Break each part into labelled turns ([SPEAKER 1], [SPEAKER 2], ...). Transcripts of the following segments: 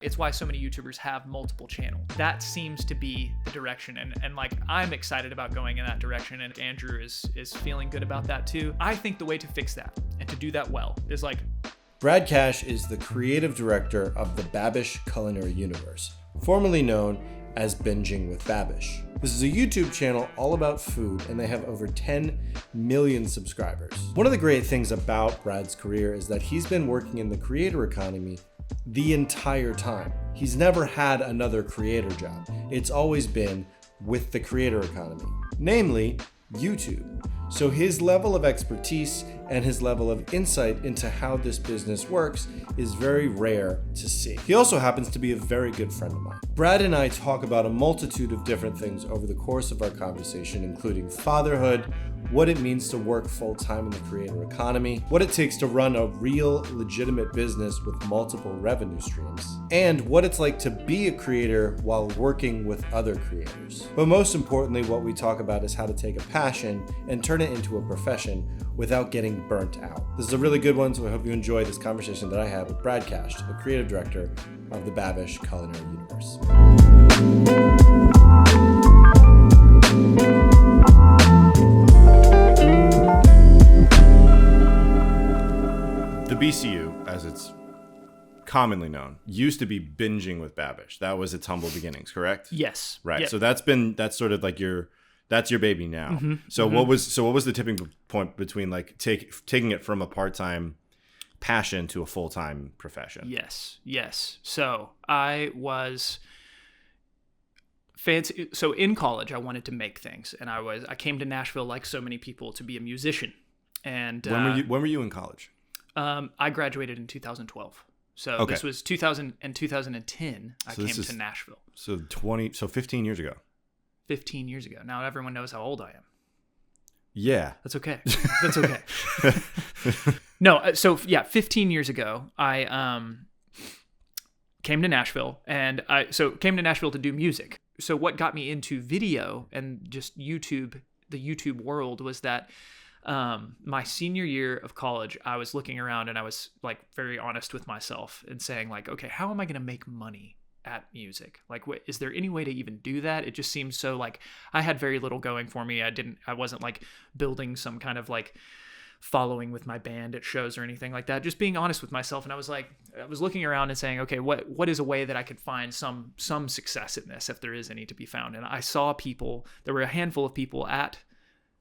[SPEAKER 1] It's why so many YouTubers have multiple channels. That seems to be the direction. And like, I'm excited about going in that direction, and Andrew is feeling good about that too. I think the way to fix that and to do that well is like...
[SPEAKER 2] Brad Cash is the creative director of the Babish Culinary Universe, formerly known as Binging with Babish. This is a YouTube channel all about food, and they have over 10 million subscribers. One of the great things about Brad's career is that he's been working in the creator economy the entire time. He's never had another creator job. It's always been with the creator economy, namely YouTube. So his level of expertise and his level of insight into how this business works is very rare to see. He also happens to be a very good friend of mine. Brad and I talk about a multitude of different things over the course of our conversation, including fatherhood, what it means to work full-time in the creator economy, what it takes to run a real, legitimate business with multiple revenue streams, and what it's like to be a creator while working with other creators. But most importantly, what we talk about is how to take a passion and turn it into a profession without getting burnt out. This is a really good one, so I hope you enjoy this conversation that I had with Brad Cash, the creative director of the Babish Culinary Universe. The BCU, as it's commonly known, used to be Binging with Babish. That was its humble beginnings, correct?
[SPEAKER 1] Yes.
[SPEAKER 2] Right.
[SPEAKER 1] Yep.
[SPEAKER 2] So that's sort of like that's your baby now.
[SPEAKER 1] Mm-hmm.
[SPEAKER 2] So what was the tipping point between like taking it from a part-time passion to a full-time profession?
[SPEAKER 1] Yes. So I was fancy. So in college, I wanted to make things, and I came to Nashville like so many people to be a musician. And
[SPEAKER 2] when were you in college?
[SPEAKER 1] I graduated in 2012. So This was 2000 and 2010. I came to Nashville.
[SPEAKER 2] So 15 years ago.
[SPEAKER 1] 15 years ago. Now everyone knows how old I am.
[SPEAKER 2] Yeah.
[SPEAKER 1] That's okay. That's okay. No, so yeah, 15 years ago, I came to Nashville, and came to Nashville to do music. So what got me into video and just YouTube, the YouTube world, was that my senior year of college, I was looking around and I was like very honest with myself and saying like, okay, how am I going to make money at music? Like, is there any way to even do that? It just seemed so like I had very little going for me. I wasn't like building some kind of like following with my band at shows or anything like that. Just being honest with myself. And I was looking around and saying, okay, what is a way that I could find some success in this, if there is any to be found? And I saw there were a handful of people at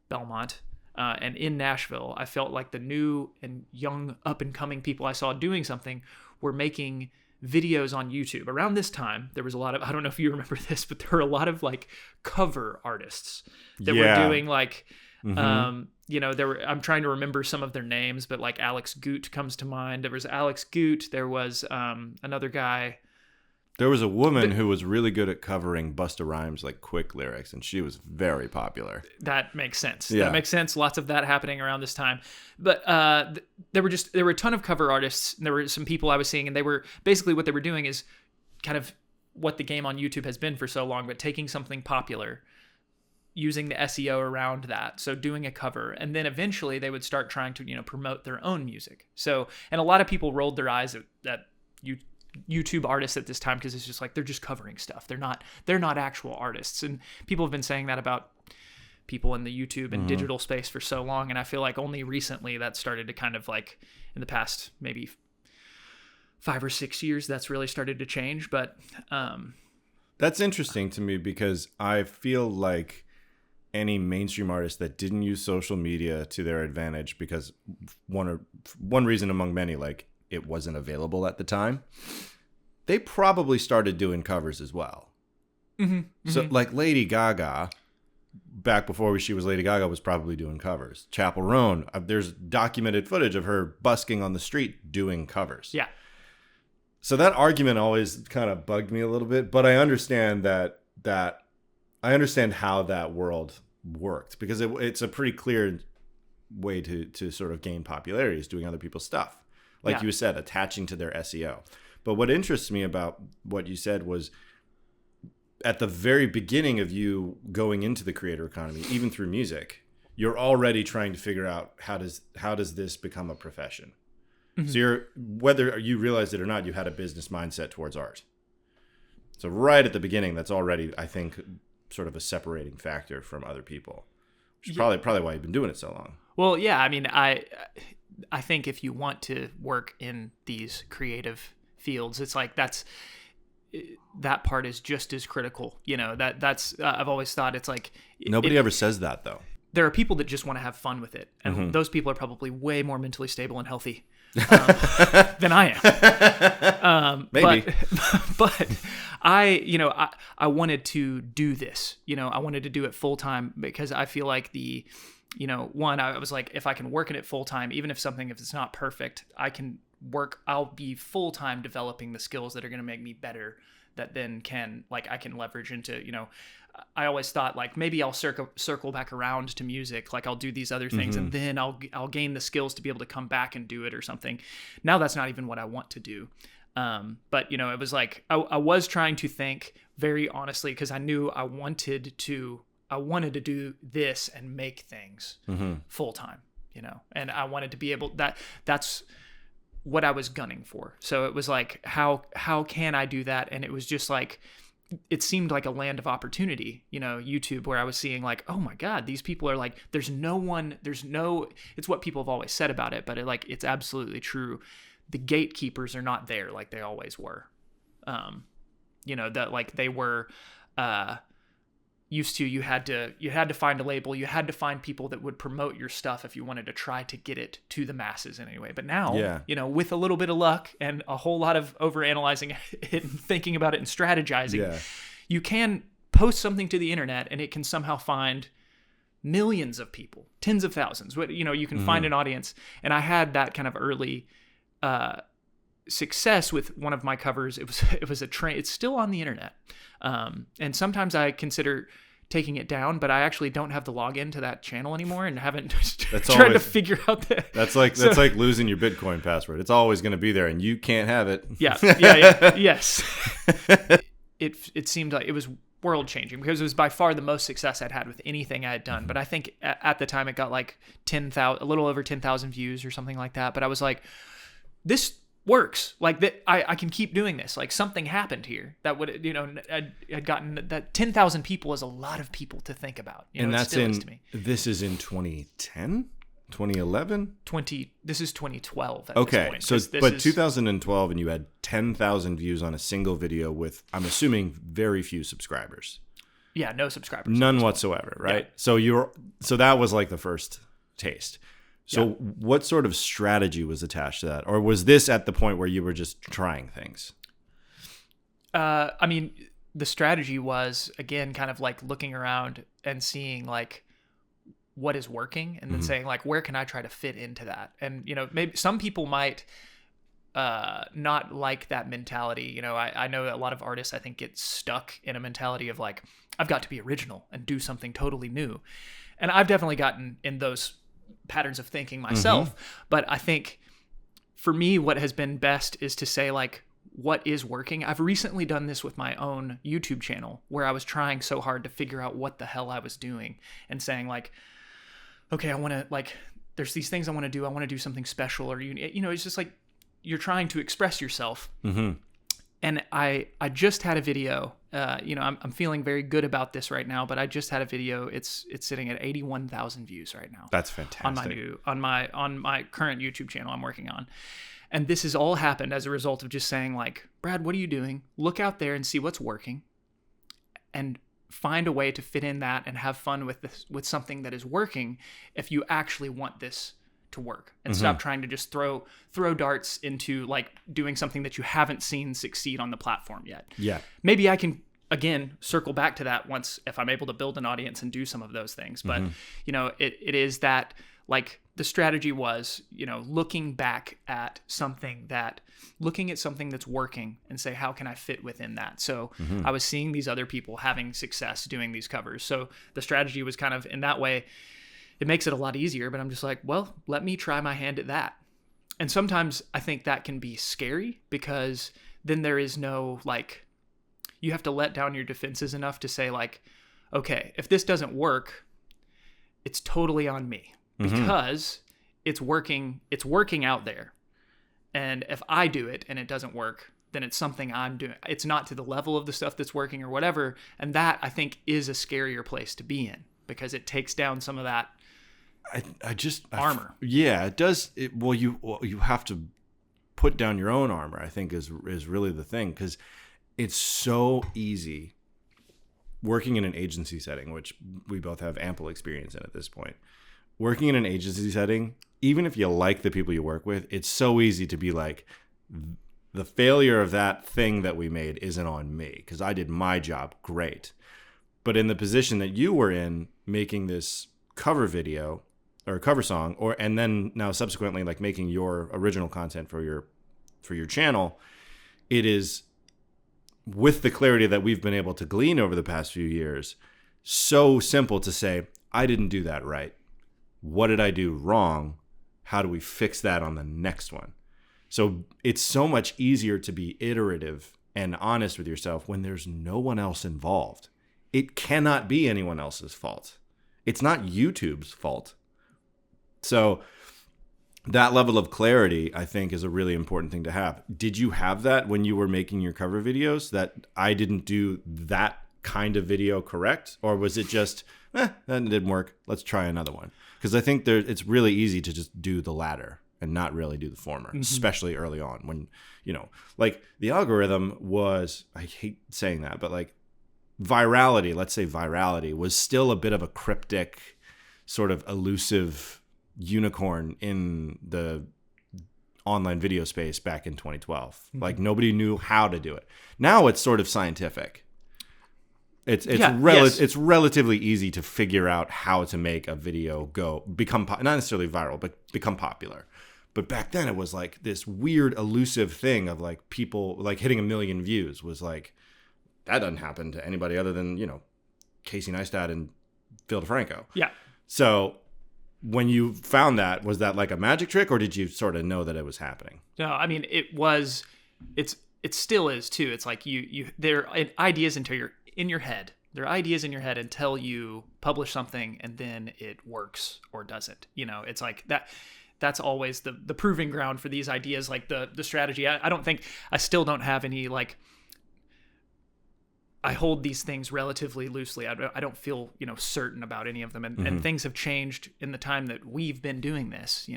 [SPEAKER 1] Belmont and in Nashville. I felt like the new and young up and coming people I saw doing something were making videos on YouTube. Around this time, there was a lot of, I don't know if you remember this, but there were a lot of like cover artists that were doing like, I'm trying to remember some of their names, but like Alex Goot comes to mind. There was Alex Goot. There was another guy.
[SPEAKER 2] There was a woman who was really good at covering Busta Rhymes, like quick lyrics, and she was very popular.
[SPEAKER 1] That makes sense.
[SPEAKER 2] Yeah.
[SPEAKER 1] That makes sense. Lots of that happening around this time. But there were a ton of cover artists, and there were some people I was seeing, and they were basically, what they were doing is kind of what the game on YouTube has been for so long, but taking something popular, using the SEO around that. So doing a cover, and then eventually they would start trying to, promote their own music. So, and a lot of people rolled their eyes at YouTube artists at this time, because it's just like they're just covering stuff. They're not actual artists. And people have been saying that about people in the YouTube and digital space for so long, and I feel like only recently that started to kind of like, in the past maybe 5 or 6 years, that's really started to change. But
[SPEAKER 2] that's interesting to me, because I feel like any mainstream artist that didn't use social media to their advantage, because one reason among many, like, it wasn't available at the time, they probably started doing covers as well. Mm-hmm. So like Lady Gaga, back before she was Lady Gaga, was probably doing covers. Chappell Roan, there's documented footage of her busking on the street doing covers.
[SPEAKER 1] Yeah.
[SPEAKER 2] So that argument always kind of bugged me a little bit, but I understand that I understand how that world worked, because it's a pretty clear way to sort of gain popularity, is doing other people's stuff. Like you said, attaching to their SEO. But what interests me about what you said was, at the very beginning of you going into the creator economy, even through music, you're already trying to figure out how does this become a profession. Mm-hmm. So whether you realized it or not, you had a business mindset towards art. So right at the beginning, that's already, I think, sort of a separating factor from other people, which is probably why you've been doing it so long.
[SPEAKER 1] Well, yeah, I mean, I think if you want to work in these creative fields, it's like that part is just as critical. You know, that's I've always thought it's like
[SPEAKER 2] nobody ever says that though.
[SPEAKER 1] There are people that just want to have fun with it, and those people are probably way more mentally stable and healthy than I am.
[SPEAKER 2] Maybe,
[SPEAKER 1] but I wanted to do this. I wanted to do it full time because I feel like I was like, if I can work in it full time, even if it's not perfect, I'll be full time developing the skills that are going to make me better. That then I can leverage into, I always thought like maybe I'll circle back around to music. Like I'll do these other things and then I'll gain the skills to be able to come back and do it or something. Now that's not even what I want to do. But it was like, I was trying to think very honestly, because I knew I wanted to do this and make things full time, and I wanted to be able that's what I was gunning for. So it was like, how can I do that? And it was just like, it seemed like a land of opportunity, YouTube, where I was seeing like, oh my God, these people are like, it's what people have always said about it, but it's absolutely true. The gatekeepers are not there like they always were. That like they were, used to, you had to find a label, you had to find people that would promote your stuff if you wanted to try to get it to the masses in any way. But now, with a little bit of luck and a whole lot of overanalyzing it and thinking about it and strategizing, you can post something to the internet and it can somehow find millions of people, tens of thousands. You can find an audience. And I had that kind of early success with one of my covers. It was a train. It's still on the internet. And sometimes I consider taking it down, but I actually don't have the login to that channel anymore and haven't tried to figure out that.
[SPEAKER 2] That's like losing your Bitcoin password. It's always going to be there and you can't have it.
[SPEAKER 1] Yes. It seemed like it was world changing because it was by far the most success I'd had with anything I had done. But I think at the time it got like a little over 10,000 views or something like that. But I was like, this works. Like that, I can keep doing this. Like something happened here that would, I'd gotten that 10,000 people is a lot of people to think about.
[SPEAKER 2] And that's this is in 2010, 2011,
[SPEAKER 1] this is 2012.
[SPEAKER 2] Okay.
[SPEAKER 1] This point.
[SPEAKER 2] So, but 2012 and you had 10,000 views on a single video with, I'm assuming, very few subscribers.
[SPEAKER 1] Yeah. No subscribers.
[SPEAKER 2] None whatsoever. Right. Yeah. So that was like the first taste. So what sort of strategy was attached to that? Or was this at the point where you were just trying things?
[SPEAKER 1] I mean, the strategy was, again, kind of like looking around and seeing like what is working and then saying like, where can I try to fit into that? And, maybe some people might not like that mentality. I know a lot of artists, I think, get stuck in a mentality of like, I've got to be original and do something totally new. And I've definitely gotten in those patterns of thinking myself, but I think for me what has been best is to say like what is working. I've recently done this with my own YouTube channel where I was trying so hard to figure out what the hell I was doing and saying like, okay, I want to like, there's these things I want to do. I want to do something special, or it's just like you're trying to express yourself. And I just had a video, I'm feeling very good about this right now, but I just had a video. It's sitting at 81,000 views right now.
[SPEAKER 2] That's fantastic.
[SPEAKER 1] On my current YouTube channel I'm working on. And this has all happened as a result of just saying like, Brad, what are you doing? Look out there and see what's working and find a way to fit in that and have fun with this, with something that is working if you actually want this to work, and stop trying to just throw darts into like doing something that you haven't seen succeed on the platform yet. Yeah. Maybe I can again circle back to that once if I'm able to build an audience and do some of those things. But it is that like the strategy was, looking at something that's working and say, how can I fit within that? So I was seeing these other people having success doing these covers. So the strategy was kind of in that way. It makes it a lot easier, but I'm just like, well, let me try my hand at that. And sometimes I think that can be scary because then there is no, like, you have to let down your defenses enough to say like, okay, if this doesn't work, it's totally on me because it's working out there. And if I do it and it doesn't work, then it's something I'm doing. It's not to the level of the stuff that's working or whatever. And that, I think, is a scarier place to be in because it takes down some of that armor.
[SPEAKER 2] Yeah, it does. You have to put down your own armor, I think is really the thing, because it's so easy working in an agency setting, which we both have ample experience in at this point. Working in an agency setting, even if you like the people you work with, it's so easy to be like, the failure of that thing that we made isn't on me because I did my job great. But in the position that you were in, making this cover video or cover song, and then now subsequently like making your original content for your channel, it is, with the clarity that we've been able to glean over the past few years, so simple to say, I didn't do that right. What did I do wrong? How do we fix that on the next one? So it's so much easier to be iterative and honest with yourself when there's no one else involved. It cannot be anyone else's fault. It's not YouTube's fault. So that level of clarity, I think, is a really important thing to have. Did you have that when you were making your cover videos, that I didn't do that kind of video correct? Or was it just, that didn't work, let's try another one? Because I think it's really easy to just do the latter and not really do the former, especially early on when, like the algorithm was, I hate saying that, but like virality, let's say virality was still a bit of a cryptic, sort of elusive unicorn in the online video space back in 2012. Like nobody knew how to do it. Now it's sort of scientific. It's relatively easy to figure out how to make a video become not necessarily viral, but become popular. But back then it was like this weird elusive thing of like people like hitting 1 million views was like, that doesn't happen to anybody other than, Casey Neistat and Phil DeFranco.
[SPEAKER 1] Yeah.
[SPEAKER 2] So when you found that, was that like a magic trick, or did you sort of know that it was happening?
[SPEAKER 1] No, I mean, it still is too. It's like there are ideas in your head. There are ideas in your head until you publish something and then it works or doesn't. It's like that. That's always the proving ground for these ideas, like the strategy. I still don't have any, like, I hold these things relatively loosely. I don't feel, certain about any of them. And things have changed in the time that we've been doing this,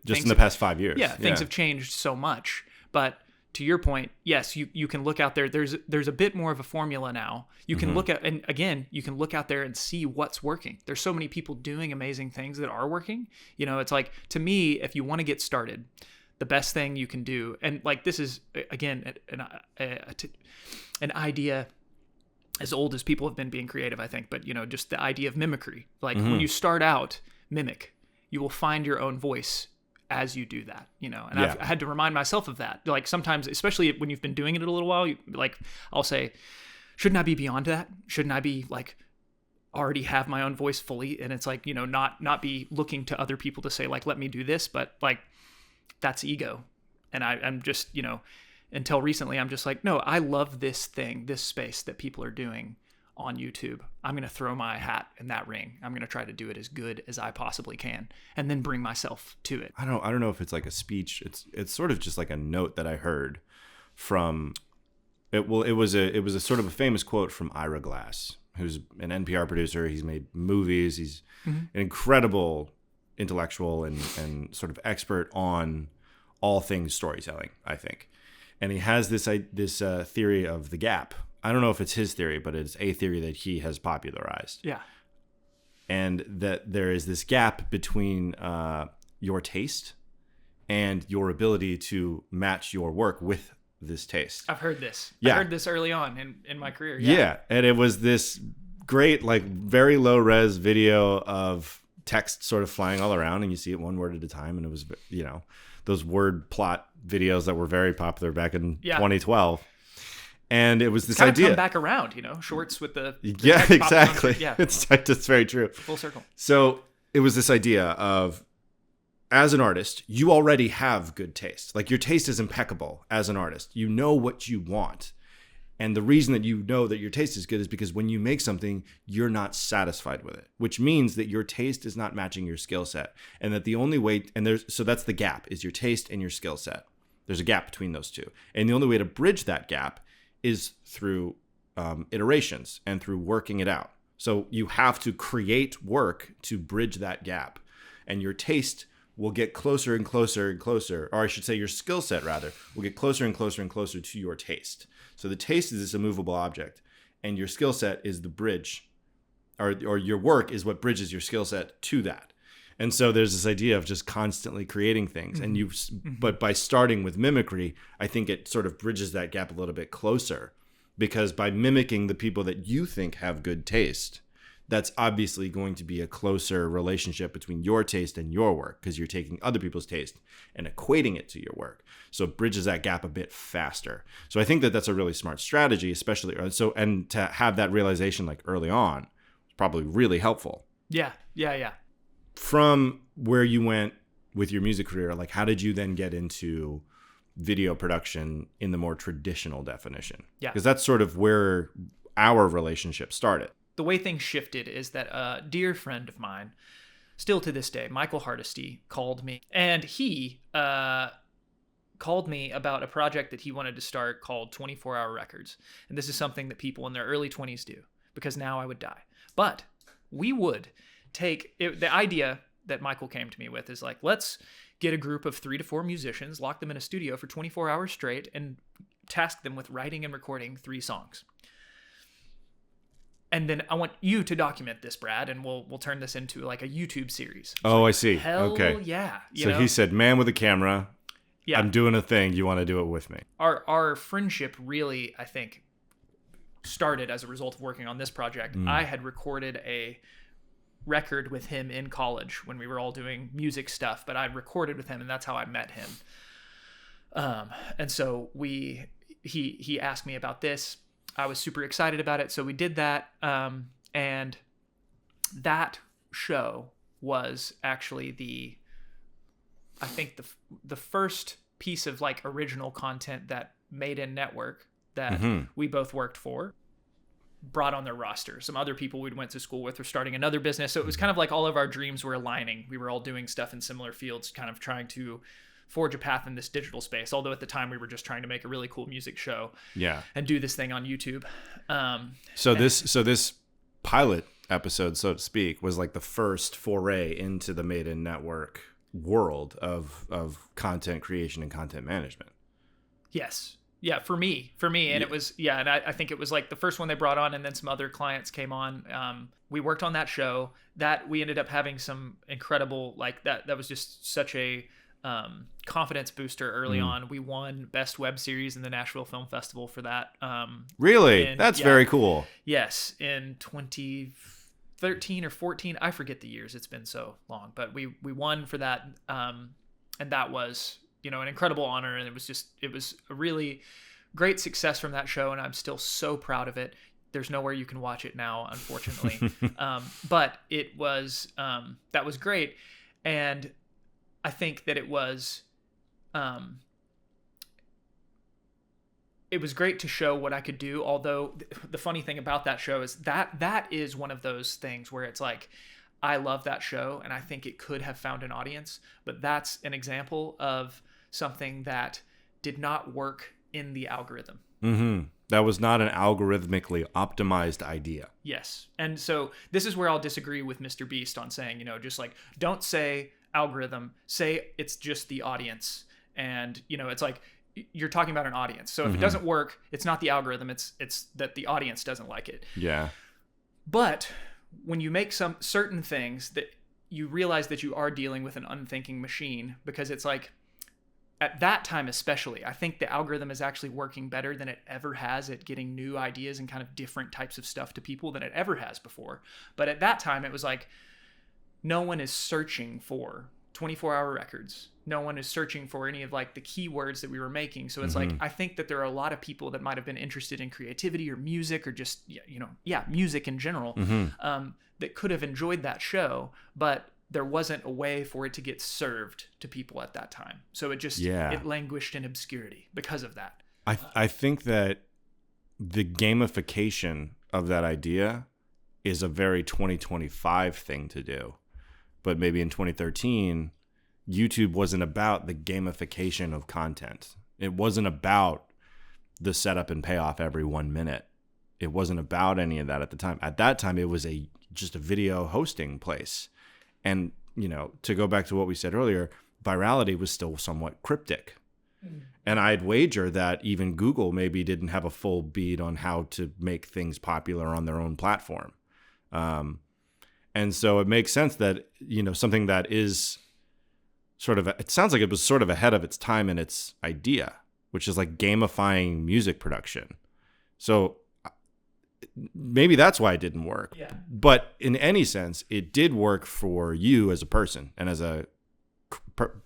[SPEAKER 2] just in the past 5 years.
[SPEAKER 1] Yeah. Things have changed so much, but to your point, yes, you can look out there. There's a bit more of a formula now. You can look at, and again, you can look out there and see what's working. There's so many people doing amazing things that are working. It's like, to me, if you want to get started, the best thing you can do, and like this is again an idea as old as people have been being creative, I think. But just the idea of mimicry. Like when you start out, mimic. You will find your own voice as you do that, and I've had to remind myself of that. Like sometimes, especially when you've been doing it a little while, I'll say, shouldn't I be beyond that? Shouldn't I be like already have my own voice fully? And it's like, not be looking to other people to say like, let me do this, but like that's ego. And I'm just, until recently, I'm just like, no, I love this space that people are doing on YouTube. I'm going to throw my hat in that ring. I'm going to try to do it as good as I possibly can and then bring myself to it.
[SPEAKER 2] I don't know if it's like a speech. It's sort of just like a note that I heard from it. Well, it was a sort of a famous quote from Ira Glass, who's an NPR producer. He's made movies. He's an incredible intellectual and sort of expert on all things storytelling, I think. And he has this theory of the gap. I don't know if it's his theory, but it's a theory that he has popularized.
[SPEAKER 1] Yeah.
[SPEAKER 2] And that there is this gap between your taste and your ability to match your work with this taste.
[SPEAKER 1] I've heard this.
[SPEAKER 2] Yeah.
[SPEAKER 1] I heard this early on in my career.
[SPEAKER 2] Yeah. And it was this great, like very low res video of text sort of flying all around, and you see it one word at a time. And it was, those word plot videos that were very popular back in 2012. And it was this
[SPEAKER 1] kind
[SPEAKER 2] idea.
[SPEAKER 1] Of come back around, shorts with the
[SPEAKER 2] yeah, exactly.
[SPEAKER 1] Yeah,
[SPEAKER 2] it's very true.
[SPEAKER 1] Full circle.
[SPEAKER 2] So it was this idea of, as an artist, you already have good taste. Like your taste is impeccable as an artist. You know what you want. And the reason that you know that your taste is good is because when you make something, you're not satisfied with it, which means that your taste is not matching your skill set. And that the only way, so that's the gap, is your taste and your skill set. There's a gap between those two. And the only way to bridge that gap is through iterations and through working it out. So you have to create work to bridge that gap. And your taste will get closer and closer and closer, or I should say your skill set rather, will get closer and closer and closer to your taste. So the taste is this immovable object, and your skill set is the bridge, or your work is what bridges your skill set to that. And so there's this idea of just constantly creating things. And but by starting with mimicry, I think it sort of bridges that gap a little bit closer, because by mimicking the people that you think have good taste, that's obviously going to be a closer relationship between your taste and your work, because you're taking other people's taste and equating it to your work. So it bridges that gap a bit faster. So I think that that's a really smart strategy, especially and to have that realization like early on is probably really helpful.
[SPEAKER 1] Yeah.
[SPEAKER 2] From where you went with your music career, like how did you then get into video production in the more traditional definition?
[SPEAKER 1] Yeah.
[SPEAKER 2] Because that's sort of where our relationship started.
[SPEAKER 1] The way things shifted is that a dear friend of mine, still to this day, Michael Hardesty, called me. And he called me about a project that he wanted to start called 24-Hour Records. And this is something that people in their early 20s do, because now I would die. But we would take it, the idea that Michael came to me with is like, let's get a group of 3 to 4 musicians, lock them in a studio for 24 hours straight, and task them with writing and recording 3 songs. And then I want you to document this, Brad, and we'll turn this into like a YouTube series.
[SPEAKER 2] Oh, I see.
[SPEAKER 1] Hell
[SPEAKER 2] okay.
[SPEAKER 1] Yeah.
[SPEAKER 2] So he said, man with a camera,
[SPEAKER 1] yeah.
[SPEAKER 2] I'm doing a thing. You want to do it with me?
[SPEAKER 1] Our friendship really, I think, started as a result of working on this project. I had recorded a record with him in college when we were all doing music stuff, but I recorded with him, and that's how I met him. And so he asked me about this. I was super excited about it, so we did that. And that show was actually I think the first piece of like original content that Made in Network that we both worked for brought on their roster. Some other people we went to school with were starting another business, so it was kind of like all of our dreams were aligning. We were all doing stuff in similar fields, kind of trying to forge a path in this digital space. Although at the time we were just trying to make a really cool music show, and do this thing on YouTube. So
[SPEAKER 2] this pilot episode, so to speak, was like the first foray into the Made in Network world of content creation and content management.
[SPEAKER 1] Yes. Yeah, for me, and it was, and I think it was like the first one they brought on, and then some other clients came on. We worked on that show. That we ended up having some incredible, like that was just such a confidence booster early on. We won Best Web Series in the Nashville Film Festival for that.
[SPEAKER 2] Really? That's very cool.
[SPEAKER 1] Yes, in 2013 or 14, I forget the years. It's been so long, but we won for that, and that was, an incredible honor, and it was a really great success from that show, and I'm still so proud of it. There's nowhere you can watch it now, unfortunately. But it was that was great, and I think that it was great to show what I could do. Although the funny thing about that show is that is one of those things where it's like, I love that show and I think it could have found an audience, but that's an example of something that did not work in the algorithm.
[SPEAKER 2] That was not an algorithmically optimized idea.
[SPEAKER 1] Yes. And so this is where I'll disagree with Mr. Beast on saying, just like, don't say algorithm, say it's just the audience. And, it's like, you're talking about an audience. So if it doesn't work, it's not the algorithm, it's that the audience doesn't like it.
[SPEAKER 2] Yeah.
[SPEAKER 1] But when you make some certain things, that you realize that you are dealing with an unthinking machine, because it's like, at that time especially, I think the algorithm is actually working better than it ever has at getting new ideas and kind of different types of stuff to people than it ever has before. But at that time, it was like, no one is searching for 24-hour records. No one is searching for any of like the keywords that we were making. So it's like, I think that there are a lot of people that might have been interested in creativity or music or just, music in general, that could have enjoyed that show, but there wasn't a way for it to get served to people at that time. So it just, it languished in obscurity because of that.
[SPEAKER 2] I think that the gamification of that idea is a very 2025 thing to do. But maybe in 2013, YouTube wasn't about the gamification of content. It wasn't about the setup and payoff every 1 minute. It wasn't about any of that at the time. At that time, it was just a video hosting place. And, to go back to what we said earlier, virality was still somewhat cryptic. And I'd wager that even Google maybe didn't have a full bead on how to make things popular on their own platform. And so it makes sense that, something that is it sounds like it was sort of ahead of its time in its idea, which is like gamifying music production. So maybe that's why it didn't work.
[SPEAKER 1] Yeah.
[SPEAKER 2] But in any sense, it did work for you as a person and as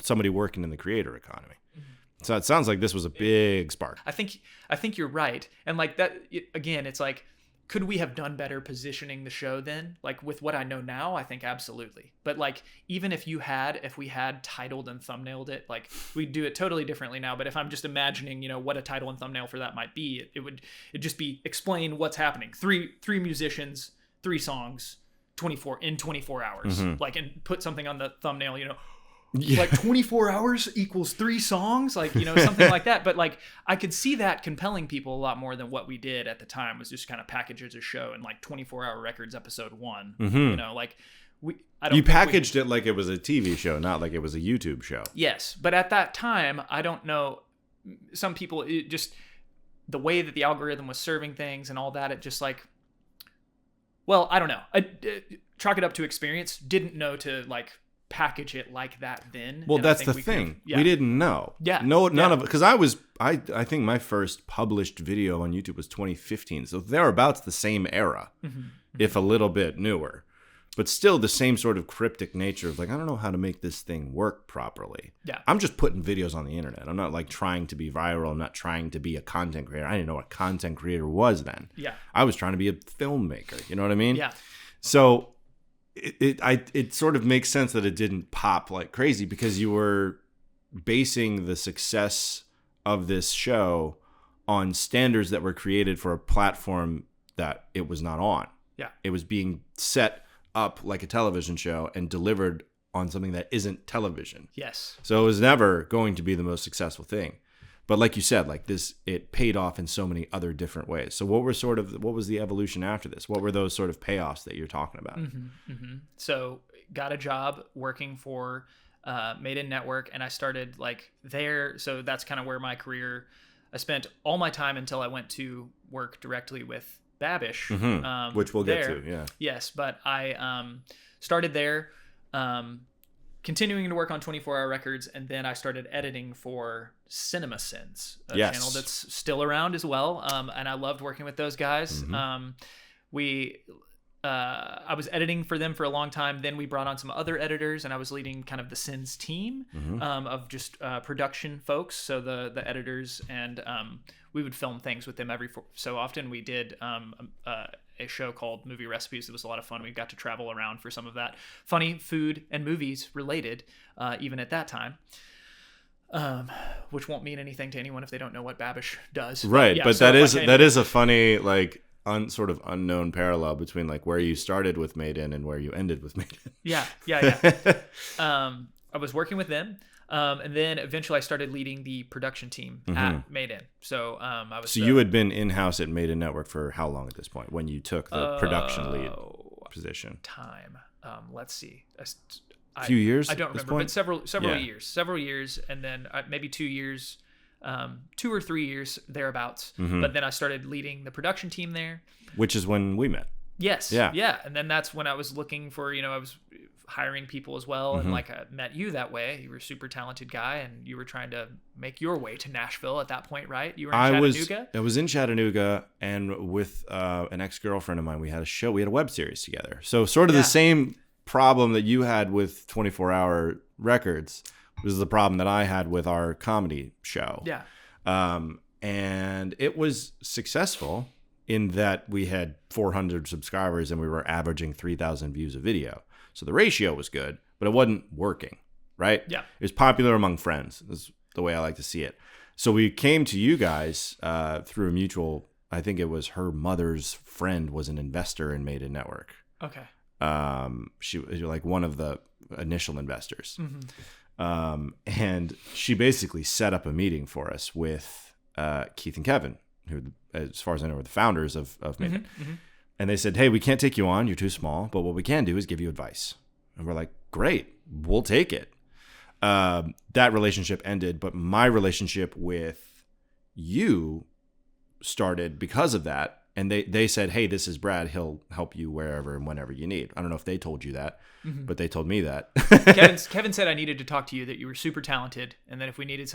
[SPEAKER 2] somebody working in the creator economy. So it sounds like this was a big spark.
[SPEAKER 1] I think you're right. And like that, again, it's like, could we have done better positioning the show then? Like with what I know now, I think absolutely. But like, even if we had titled and thumbnailed it, like we'd do it totally differently now. But if I'm just imagining, what a title and thumbnail for that might be, it'd just be explain what's happening. Three musicians, 3 songs, 24 hours.
[SPEAKER 2] Mm-hmm.
[SPEAKER 1] Like, and put something on the thumbnail, like 24 hours equals 3 songs, like, something like that. But like, I could see that compelling people a lot more than what we did at the time, was just kind of package as a show and like 24-hour records episode 1.
[SPEAKER 2] Mm-hmm.
[SPEAKER 1] Like
[SPEAKER 2] you packaged it like it was a TV show, not like it was a YouTube show.
[SPEAKER 1] Yes. But at that time, I don't know, some people, just the way that the algorithm was serving things and all that, it just like, well, I don't know. I chalk it up to experience. Didn't know to like package it like that then.
[SPEAKER 2] Well, that's the thing. We didn't know.
[SPEAKER 1] Yeah.
[SPEAKER 2] None of it. Because I think my first published video on YouTube was 2015. So thereabouts the same era, if a little bit newer. But still the same sort of cryptic nature of like, I don't know how to make this thing work properly.
[SPEAKER 1] Yeah.
[SPEAKER 2] I'm just putting videos on the internet. I'm not like trying to be viral. I'm not trying to be a content creator. I didn't know what a content creator was then.
[SPEAKER 1] Yeah.
[SPEAKER 2] I was trying to be a filmmaker. You know what I mean?
[SPEAKER 1] Yeah.
[SPEAKER 2] So it sort of makes sense that it didn't pop like crazy, because you were basing the success of this show on standards that were created for a platform that it was not on.
[SPEAKER 1] Yeah.
[SPEAKER 2] It was being set up like a television show and delivered on something that isn't television.
[SPEAKER 1] Yes.
[SPEAKER 2] So it was never going to be the most successful thing. But like you said, like this, it paid off in so many other different ways. So what was the evolution after this? What were those sort of payoffs that you're talking about?
[SPEAKER 1] So got a job working for Made in Network, and I started like there. So that's kind of where my career, I spent all my time until I went to work directly with Babish,
[SPEAKER 2] which we'll get to. Yeah.
[SPEAKER 1] Yes. But I started there, continuing to work on 24-hour records, and then I started editing for CinemaSins, a channel that's still around as well. And I loved working with those guys. I was editing for them for a long time. Then we brought on some other editors, and I was leading kind of the Sins team of just production folks. So the editors, and we would film things with them every so often. We did a show called Movie Recipes. It was a lot of fun. We got to travel around for some of that. Funny food and movies related, even at that time. Which won't mean anything to anyone if they don't know what Babish does.
[SPEAKER 2] Right,
[SPEAKER 1] yeah,
[SPEAKER 2] but
[SPEAKER 1] so
[SPEAKER 2] that is a funny like sort of unknown parallel between like where you started with Made In and where you ended with Made In.
[SPEAKER 1] Yeah. I was working with them. And then eventually I started leading the production team at Made In. So I was.
[SPEAKER 2] So you had been in-house at Made In Network for how long at this point when you took the production lead position?
[SPEAKER 1] Time. Let's see.
[SPEAKER 2] A few years?
[SPEAKER 1] I don't remember, but several years, and then maybe 2 years, 2 or 3 years thereabouts. But then I started leading the production team there.
[SPEAKER 2] Which is when we met.
[SPEAKER 1] Yes. Yeah. And then that's when I was looking for, I was hiring people as well. And like I met you that way. You were a super talented guy, and you were trying to make your way to Nashville at that point, right? You were in Chattanooga?
[SPEAKER 2] I was in Chattanooga, and with an ex-girlfriend of mine, we had a web series together. So sort of the same problem that you had with 24-hour records was the problem that I had with our comedy show.
[SPEAKER 1] Yeah.
[SPEAKER 2] And it was successful in that we had 400 subscribers and we were averaging 3,000 views a video. So the ratio was good, but it wasn't working, right?
[SPEAKER 1] Yeah.
[SPEAKER 2] It was popular among friends, is the way I like to see it. So we came to you guys through a mutual, I think it was her mother's friend was an investor in Made In Network.
[SPEAKER 1] Okay.
[SPEAKER 2] She was like one of the initial investors. And she basically set up a meeting for us with Keith and Kevin, who, as far as I know, are the founders of Made It. And they said, hey, we can't take you on. You're too small. But what we can do is give you advice. And we're like, great, we'll take it. That relationship ended. But my relationship with you started because of that. And they said, hey, this is Brad. He'll help you wherever and whenever you need. I don't know if they told you that, but they told me that.
[SPEAKER 1] Kevin said I needed to talk to you, that you were super talented, and that if we needed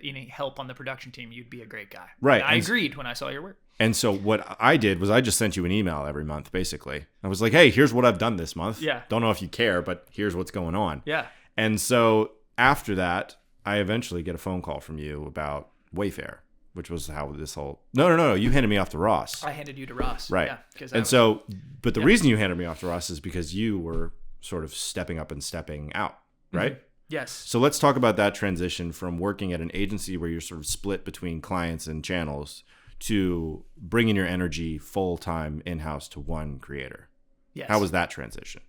[SPEAKER 1] any help on the production team, you'd be a great guy.
[SPEAKER 2] Right.
[SPEAKER 1] And I agreed when I saw your work.
[SPEAKER 2] And so what I did was I just sent you an email every month, basically. I was like, hey, here's what I've done this month.
[SPEAKER 1] Yeah.
[SPEAKER 2] Don't know if you care, but here's what's going on.
[SPEAKER 1] Yeah.
[SPEAKER 2] And so after that, I eventually get a phone call from you about Wayfair, which was how this whole... No. You handed me off to Ross.
[SPEAKER 1] I handed you to Ross.
[SPEAKER 2] Right.
[SPEAKER 1] Yeah,
[SPEAKER 2] but the reason you handed me off to Ross is because you were sort of stepping up and stepping out, right?
[SPEAKER 1] Yes.
[SPEAKER 2] So let's talk about that transition from working at an agency where you're sort of split between clients and channels to bringing your energy full-time in-house to one creator.
[SPEAKER 1] Yes.
[SPEAKER 2] How was that transition?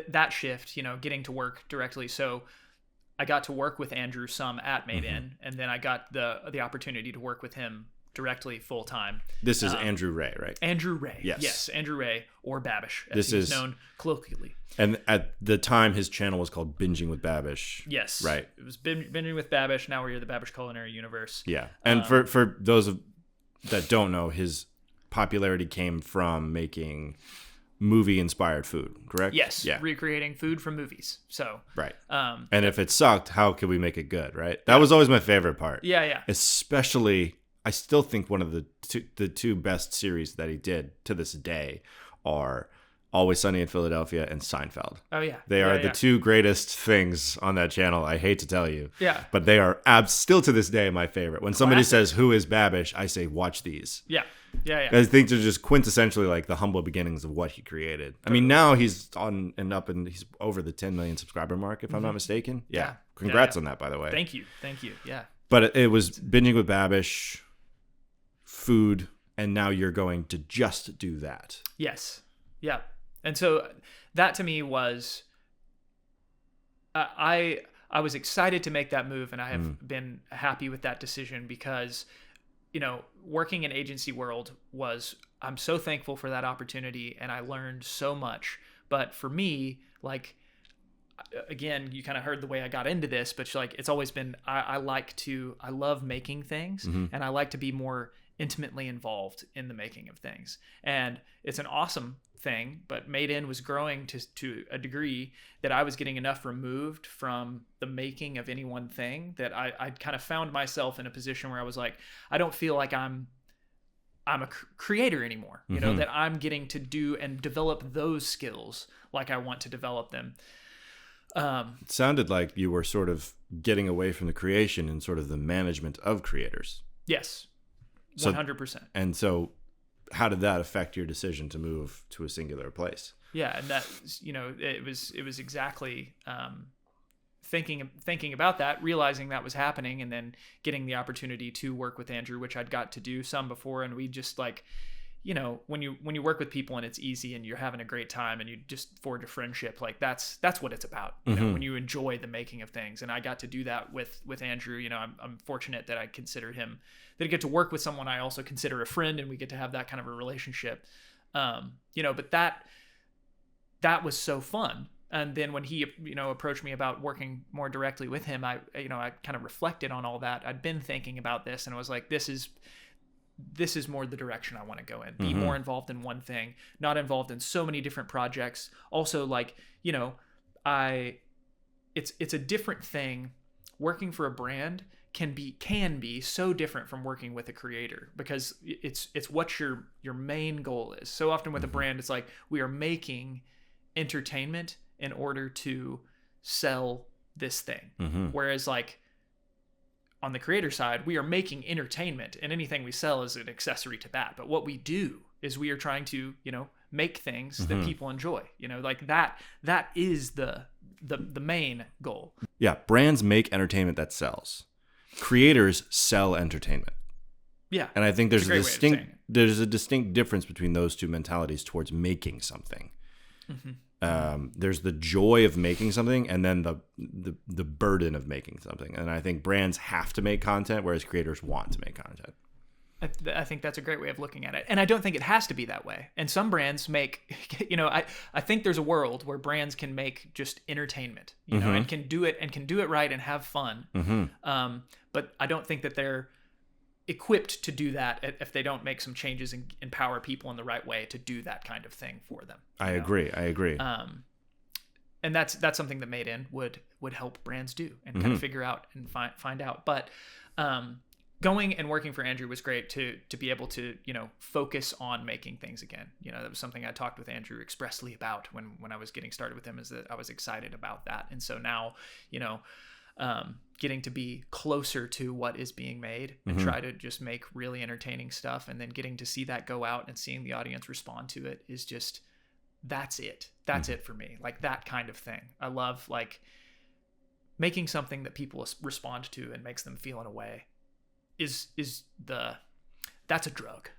[SPEAKER 1] That shift, getting to work directly. So I got to work with Andrew some at Made In, and then I got the opportunity to work with him directly full time.
[SPEAKER 2] This is Andrew Ray, right?
[SPEAKER 1] Andrew Ray.
[SPEAKER 2] Yes.
[SPEAKER 1] Andrew Ray, or Babish, as
[SPEAKER 2] This
[SPEAKER 1] he's
[SPEAKER 2] is
[SPEAKER 1] known colloquially.
[SPEAKER 2] And at the time, his channel was called Binging with Babish.
[SPEAKER 1] Yes.
[SPEAKER 2] Right.
[SPEAKER 1] It was Binging with Babish. Now we're the Babish Culinary Universe.
[SPEAKER 2] Yeah. And for those that don't know, his popularity came from making movie-inspired food, correct?
[SPEAKER 1] Yes.
[SPEAKER 2] Yeah.
[SPEAKER 1] Recreating food from movies. So.
[SPEAKER 2] Right. And if it sucked, how could we make it good, right? That was always my favorite part.
[SPEAKER 1] Yeah.
[SPEAKER 2] Especially, I still think one of the two best series that he did to this day are Always Sunny in Philadelphia and Seinfeld.
[SPEAKER 1] Oh, yeah.
[SPEAKER 2] They are the two greatest things on that channel. I hate to tell you.
[SPEAKER 1] Yeah.
[SPEAKER 2] But they are still to this day my favorite. When somebody says, who is Babish? I say, watch these.
[SPEAKER 1] Yeah.
[SPEAKER 2] I think they're just quintessentially like the humble beginnings of what he created. I mean, now he's on and up and he's over the 10 million subscriber mark, if I'm not mistaken. Yeah. Congrats on that, by the way.
[SPEAKER 1] Thank you. Yeah.
[SPEAKER 2] But it was Binging with Babish, food, and now you're going to just do that.
[SPEAKER 1] Yes. Yeah. And so that to me was, I was excited to make that move, and I have been happy with that decision because, working in agency world I'm so thankful for that opportunity, and I learned so much. But for me, like, again, you kind of heard the way I got into this, but it's always been, I love making things, and I like to be more intimately involved in the making of things. And it's an awesome thing, but Made In was growing to a degree that I was getting enough removed from the making of any one thing that I kind of found myself in a position where I was like, I don't feel like I'm a creator anymore, that I'm getting to do and develop those skills like I want to develop them.
[SPEAKER 2] It sounded like you were sort of getting away from the creation and sort of the management of creators.
[SPEAKER 1] Yes. 100%.
[SPEAKER 2] And so how did that affect your decision to move to a singular place?
[SPEAKER 1] Yeah. And that, it was exactly, thinking about that, realizing that was happening, and then getting the opportunity to work with Andrew, which I'd got to do some before. And we just when you work with people and it's easy and you're having a great time and you just forge a friendship, like that's what it's about, when you enjoy the making of things. And I got to do that with Andrew. I'm fortunate that I get to work with someone I also consider a friend, and we get to have that kind of a relationship. But that was so fun. And then when he, approached me about working more directly with him, I kind of reflected on all that. I'd been thinking about this, and I was like, this is more the direction I want to go in. Be more involved in one thing, not involved in so many different projects. Also, it's a different thing. Working for a brand can be so different from working with a creator, because it's what your main goal is. So often with a brand, it's like, we are making entertainment in order to sell this thing. Whereas on the creator side, we are making entertainment, and anything we sell is an accessory to that. But what we do is we are trying to, make things that people enjoy, that is the main goal.
[SPEAKER 2] Yeah. Brands make entertainment that sells. Creators sell entertainment.
[SPEAKER 1] Yeah.
[SPEAKER 2] And I think there's a distinct difference between those two mentalities towards making something. There's the joy of making something, and then the burden of making something. And I think brands have to make content, whereas creators want to make content.
[SPEAKER 1] I think that's a great way of looking at it. And I don't think it has to be that way. And some brands make, I think there's a world where brands can make just entertainment, and can do it right and have fun. But I don't think that they're equipped to do that if they don't make some changes and empower people in the right way to do that kind of thing for them.
[SPEAKER 2] I agree.
[SPEAKER 1] And that's something that Made In would help brands do and kind of figure out and find out. But going and working for Andrew was great to be able to, focus on making things again. That was something I talked with Andrew expressly about when I was getting started with him, is that I was excited about that. And so now, getting to be closer to what is being made and try to just make really entertaining stuff, and then getting to see that go out and seeing the audience respond to it is just, that's it. That's it for me. Like that kind of thing. I love like making something that people respond to and makes them feel in a way. That's a drug.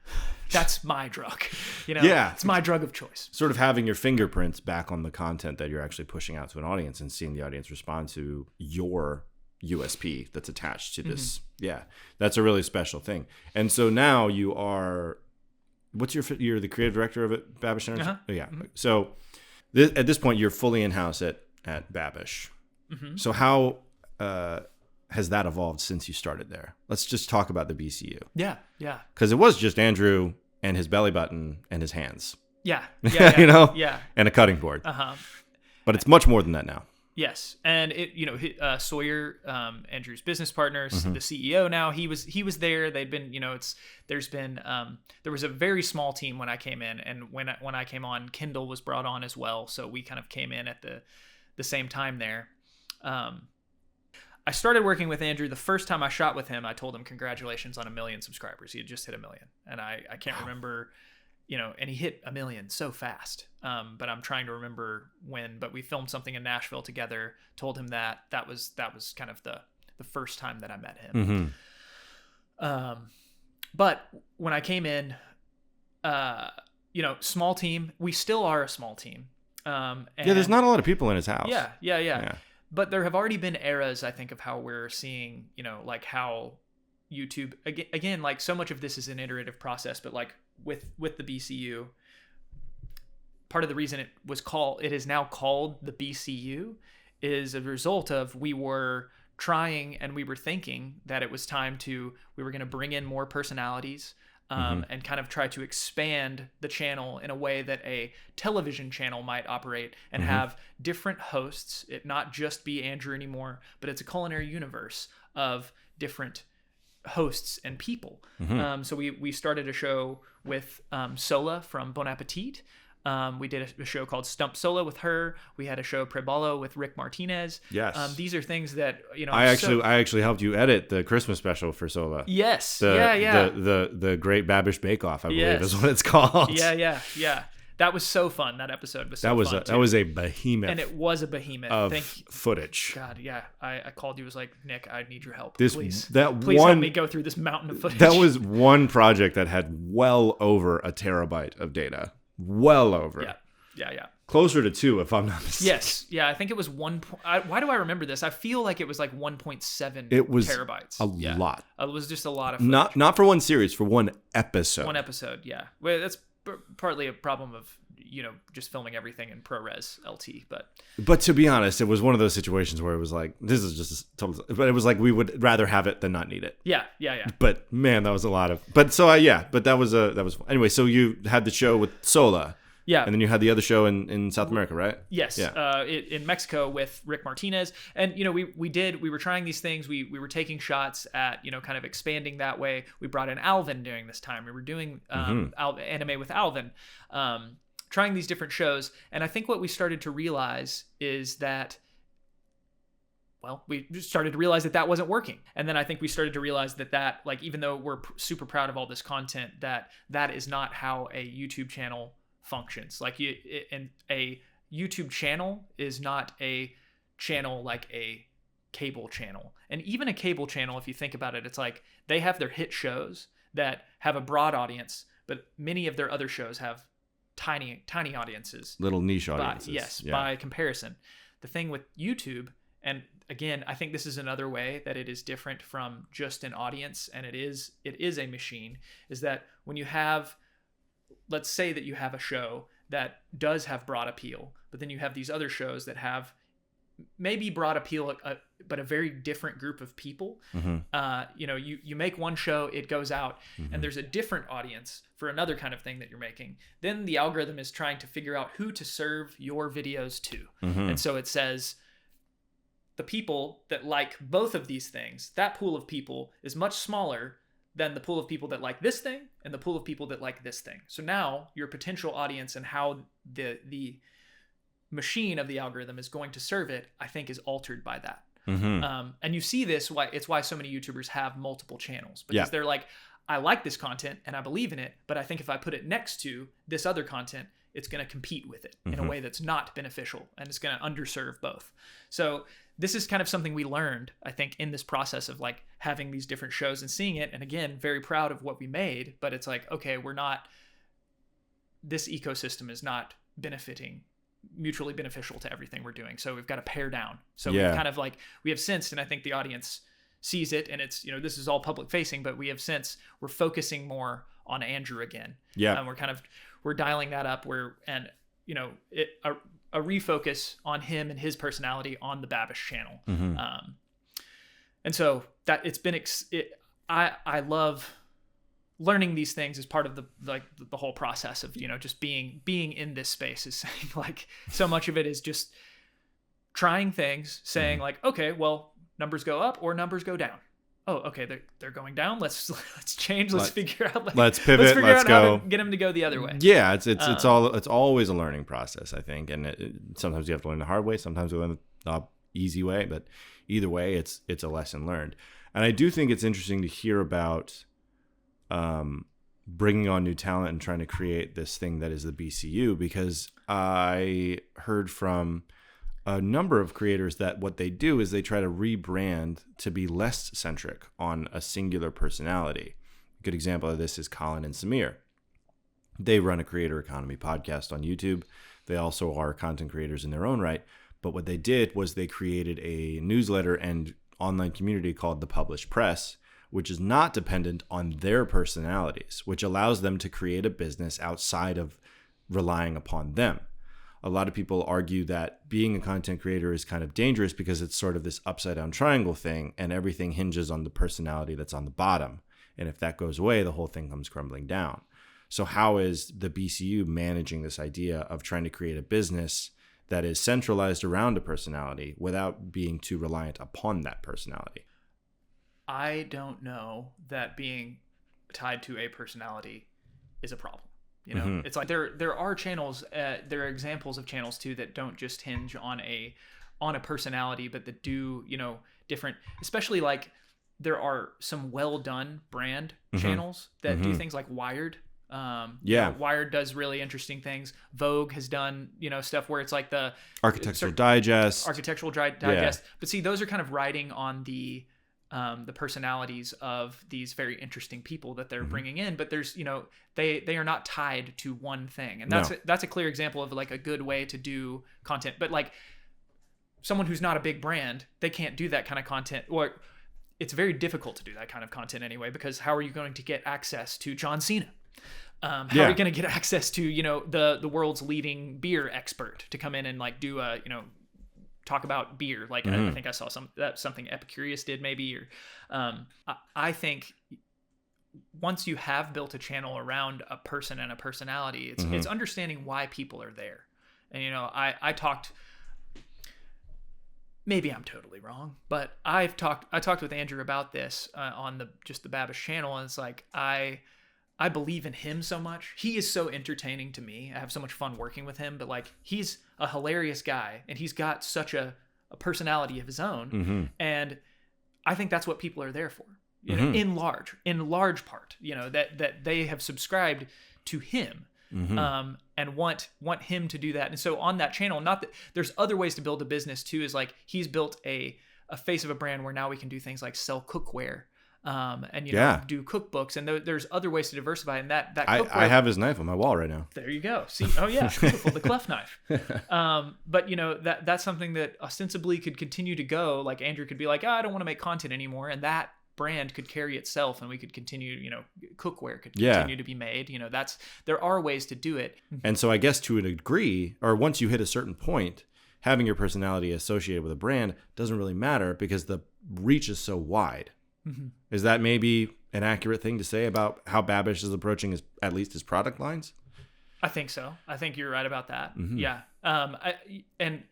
[SPEAKER 1] That's my drug.
[SPEAKER 2] Yeah.
[SPEAKER 1] It's my drug of choice.
[SPEAKER 2] Sort of having your fingerprints back on the content that you're actually pushing out to an audience and seeing the audience respond to your USP that's attached to this. Yeah. That's a really special thing. And so now you are, you're the creative director of it, Babish Energy? Oh, yeah. So at this point you're fully in-house at Babish. So how, has that evolved since you started there? Let's just talk about the BCU.
[SPEAKER 1] Yeah.
[SPEAKER 2] Because it was just Andrew and his belly button and his hands.
[SPEAKER 1] Yeah.
[SPEAKER 2] And a cutting board. But it's much more than that now.
[SPEAKER 1] Yes, and Sawyer, Andrew's business partner, the CEO now, he was there. They'd been, there was a very small team when I came in, and when I came on, Kindle was brought on as well. So we kind of came in at the same time there. I started working with Andrew. The first time I shot with him, I told him congratulations on 1 million subscribers. He had just hit 1 million, and I can't remember, and he hit 1 million so fast. But I'm trying to remember when. But we filmed something in Nashville together. Told him that was kind of the first time that I met him. But when I came in, small team. We still are a small team. And
[SPEAKER 2] there's not a lot of people in his house.
[SPEAKER 1] Yeah. But there have already been eras, I think, of how we're seeing, like how YouTube, again, like so much of this is an iterative process, but like with the BCU, part of the reason it is now called the BCU is a result of we were trying and we were thinking that it was time we were going to bring in more personalities, and kind of try to expand the channel in a way that a television channel might operate and have different hosts. It not just be Andrew anymore, but it's a culinary universe of different hosts and people. So we started a show with Sola from Bon Appetit. We did a show called Stump Sola with her. We had a show Prebolo with Rick Martinez.
[SPEAKER 2] Yes.
[SPEAKER 1] These are things that,
[SPEAKER 2] I actually helped you edit the Christmas special for Sola.
[SPEAKER 1] Yes.
[SPEAKER 2] The Great Babish Bake Off, I believe is what it's called.
[SPEAKER 1] Yeah. That was so fun. That episode was fun.
[SPEAKER 2] That was a behemoth.
[SPEAKER 1] And it was a behemoth
[SPEAKER 2] of footage.
[SPEAKER 1] God, yeah. I called you, was like, Nick, I need your help.
[SPEAKER 2] Please
[SPEAKER 1] help me go through this mountain of footage.
[SPEAKER 2] That was one project that had well over a terabyte of data. Well over.
[SPEAKER 1] Yeah.
[SPEAKER 2] Closer to 2, if I'm not mistaken.
[SPEAKER 1] Yes. Yeah, I think it was 1. Why do I remember this? I feel like it was like 1.7
[SPEAKER 2] it was
[SPEAKER 1] terabytes.
[SPEAKER 2] A lot.
[SPEAKER 1] It was just a lot of footage.
[SPEAKER 2] Not for one series, for one episode.
[SPEAKER 1] One episode, yeah. Well, that's partly a problem of, just filming everything in ProRes LT, but to
[SPEAKER 2] be honest, it was one of those situations where it was like, this is just a total, but it was like, we would rather have it than not need it.
[SPEAKER 1] Yeah.
[SPEAKER 2] But man, that was a lot of, but that was anyway. So you had the show with Sola.
[SPEAKER 1] Yeah.
[SPEAKER 2] And then you had the other show in South America, right?
[SPEAKER 1] Yes. Yeah. In Mexico with Rick Martinez. And, we were trying these things. We were taking shots at, kind of expanding that way. We brought in Alvin during this time. We were doing anime with Alvin, trying these different shows. And I think what we started to realize is that, we just started to realize that wasn't working. And then I think we started to realize that like, even though we're super proud of all this content, that is not how a YouTube channel functions. Like a YouTube channel is not a channel like a cable channel. And even a cable channel, if you think about it, it's like they have their hit shows that have a broad audience, but many of their other shows have tiny audiences.
[SPEAKER 2] Little niche audiences.
[SPEAKER 1] Yes, by comparison. The thing with YouTube, and again, I think this is another way that it is different from just an audience, and it is a machine, is that when you have, let's say that you have a show that does have broad appeal, but then you have these other shows that have maybe broad appeal, but a very different group of people. You make one show, it goes out, and there's a different audience for another kind of thing that you're making. Then the algorithm is trying to figure out who to serve your videos to. And so it says the people that like both of these things, that pool of people is much smaller than the pool of people that like this thing and the pool of people that like this thing. So now your potential audience and how the machine of the algorithm is going to serve it, I think, is altered by that. And you see this, it's why so many YouTubers have multiple channels, because they're like, I like this content and I believe in it, but I think if I put it next to this other content, it's going to compete with it in a way that's not beneficial, and it's going to underserve both. So this is kind of something we learned, I think, in this process of like having these different shows and seeing it. And again, very proud of what we made, but it's like, okay, this ecosystem is not mutually beneficial to everything we're doing. So we've got to pare down. So we kind of like, we have sensed, and I think the audience sees it, and it's, this is all public facing, but we have since, we're focusing more on Andrew again. And we're dialing that up a refocus on him and his personality on the Babish channel. And so that it's been, I love learning these things as part of the whole process of, just being in this space, is saying like, so much of it is just trying things, saying like, okay, well, numbers go up or numbers go down. Oh, okay, they're going down. Let's change. Let's figure out.
[SPEAKER 2] Let's pivot. Let's go.
[SPEAKER 1] How to get them to go the other way.
[SPEAKER 2] Yeah, it's always a learning process, I think, and sometimes you have to learn the hard way. Sometimes you learn the easy way, but either way, it's a lesson learned. And I do think it's interesting to hear about bringing on new talent and trying to create this thing that is the BCU, because I heard from a number of creators that what they do is they try to rebrand to be less centric on a singular personality. A good example of this is Colin and Samir. They run a creator economy podcast on YouTube. They also are content creators in their own right. But what they did was they created a newsletter and online community called The Published Press, which is not dependent on their personalities, which allows them to create a business outside of relying upon them. A lot of people argue that being a content creator is kind of dangerous because it's sort of this upside down triangle thing, and everything hinges on the personality that's on the bottom. And if that goes away, the whole thing comes crumbling down. So how is the BCU managing this idea of trying to create a business that is centralized around a personality without being too reliant upon that personality?
[SPEAKER 1] I don't know that being tied to a personality is a problem. It's like there are channels, there are examples of channels too that don't just hinge on a personality, but that do, different, especially like there are some well done brand channels that do things like Wired. Wired does really interesting things. Vogue has done, stuff where it's like the
[SPEAKER 2] Architectural Digest.
[SPEAKER 1] Yeah. But see, those are kind of riding on the personalities of these very interesting people that they're bringing in, but there's, they are not tied to one thing. And that's a clear example of like a good way to do content. But like someone who's not a big brand, they can't do that kind of content, or it's very difficult to do that kind of content anyway, because how are you going to get access to John Cena? How are you going to get access to, the world's leading beer expert to come in and like do a, talk about beer? Like I think I saw something Epicurious did maybe, or I think once you have built a channel around a person and a personality, it's understanding why people are there. And I talked, maybe I'm totally wrong, but I talked with Andrew about this on the Babish channel, and it's like I believe in him so much. He is so entertaining to me. I have so much fun working with him, but like he's a hilarious guy, and he's got such a personality of his own. And I think that's what people are there for, in large part, that they have subscribed to him, and want him to do that. And so on that channel, not that there's other ways to build a business too, is like he's built a face of a brand where now we can do things like sell cookware. and
[SPEAKER 2] Yeah.
[SPEAKER 1] do cookbooks, and there's other ways to diversify. And that
[SPEAKER 2] I
[SPEAKER 1] cookware,
[SPEAKER 2] have his knife on my wall right now.
[SPEAKER 1] there you go. See, oh yeah, beautiful, the cleft knife. But that's something that ostensibly could continue to go. Like Andrew could be like, I don't want to make content anymore, and that brand could carry itself, and we could continue. Cookware could continue to be made. There are ways to do it.
[SPEAKER 2] And so I guess to a degree, or once you hit a certain point, having your personality associated with a brand doesn't really matter because the reach is so wide. Mm-hmm. Is that maybe an accurate thing to say about how Babish is approaching at least his product lines?
[SPEAKER 1] I think so. I think you're right about that.
[SPEAKER 2] Mm-hmm.
[SPEAKER 1] Yeah. And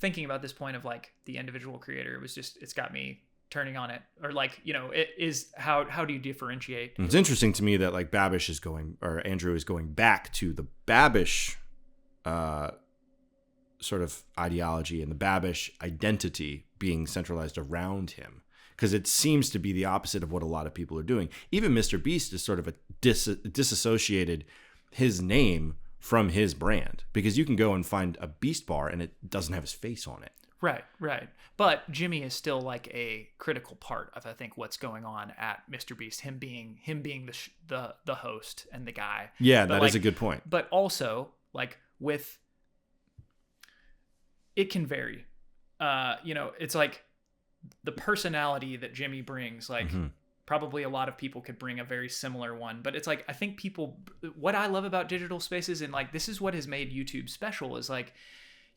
[SPEAKER 1] thinking about this point of like the individual creator, it's got me turning on it, or like, it is how do you differentiate?
[SPEAKER 2] It's interesting to me that like Andrew is going back to the Babish sort of ideology and the Babish identity being centralized around him, because it seems to be the opposite of what a lot of people are doing. Even Mr. Beast is sort of disassociated his name from his brand, because you can go and find a Beast bar and it doesn't have his face on it.
[SPEAKER 1] Right. But Jimmy is still like a critical part of, I think, what's going on at Mr. Beast. Him being the host and the guy.
[SPEAKER 2] Yeah, that is a good point.
[SPEAKER 1] But also, like it can vary. It's like the personality that Jimmy brings. Like probably a lot of people could bring a very similar one. But it's like, I think what I love about digital spaces, and like this is what has made YouTube special, is like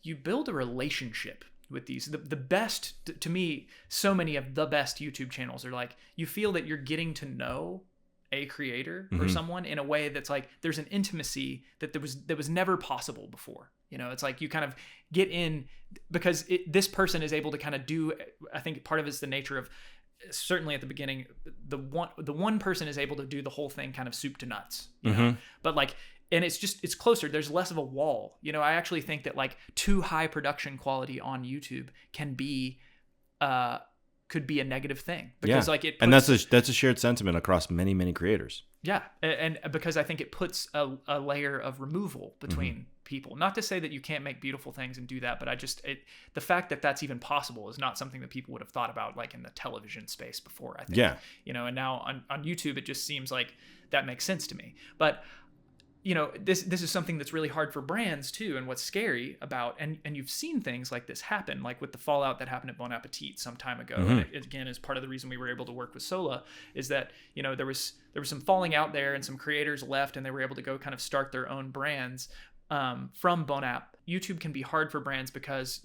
[SPEAKER 1] you build a relationship with these. The best, to me, so many of the best YouTube channels are like, you feel that you're getting to know a creator or someone in a way that's like there's an intimacy that was never possible before. It's like you kind of get in because this person is able to kind of do. I think part of it's the nature of, certainly at the beginning, the one person is able to do the whole thing kind of soup to nuts. But like. And it's closer. There's less of a wall. I actually think that like too high production quality on YouTube could be a negative thing, because like it puts,
[SPEAKER 2] and that's a shared sentiment across many, many creators.
[SPEAKER 1] Yeah. And because I think it puts a layer of removal between people. Not to say that you can't make beautiful things and do that, but the fact that that's even possible is not something that people would have thought about like in the television space before, I think.
[SPEAKER 2] Yeah.
[SPEAKER 1] And now on YouTube, it just seems like that makes sense to me. But this is something that's really hard for brands too, and what's scary about, and you've seen things like this happen, like with the fallout that happened at Bon Appetit some time ago. And it, again, is part of the reason we were able to work with Sola, is that there was some falling out there, and some creators left, and they were able to go kind of start their own brands from Bon App. YouTube can be hard for brands because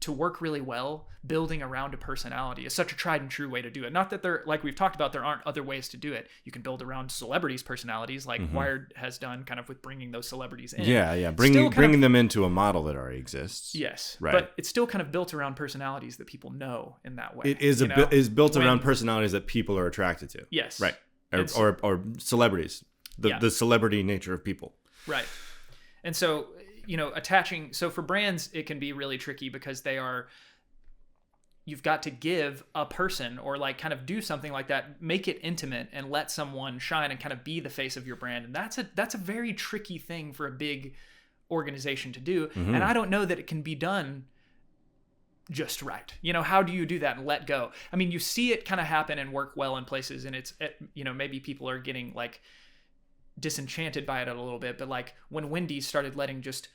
[SPEAKER 1] to work really well, building around a personality is such a tried and true way to do it. Not that like we've talked about, there aren't other ways to do it. You can build around celebrities' personalities, like Wired has done, kind of with bringing those celebrities in.
[SPEAKER 2] Yeah, bringing them into a model that already exists.
[SPEAKER 1] Yes,
[SPEAKER 2] right.
[SPEAKER 1] But it's still kind of built around personalities that people know in that way.
[SPEAKER 2] It is built around personalities that people are attracted to.
[SPEAKER 1] Yes,
[SPEAKER 2] right, or celebrities. The celebrity nature of people.
[SPEAKER 1] Right, and so. So for brands, it can be really tricky because you've got to give a person, or like kind of do something like that, make it intimate and let someone shine and kind of be the face of your brand. And that's a very tricky thing for a big organization to do. And I don't know that it can be done just right. How do you do that and let go? I mean, you see it kind of happen and work well in places, and maybe people are getting like disenchanted by it a little bit, but like when Wendy's started letting just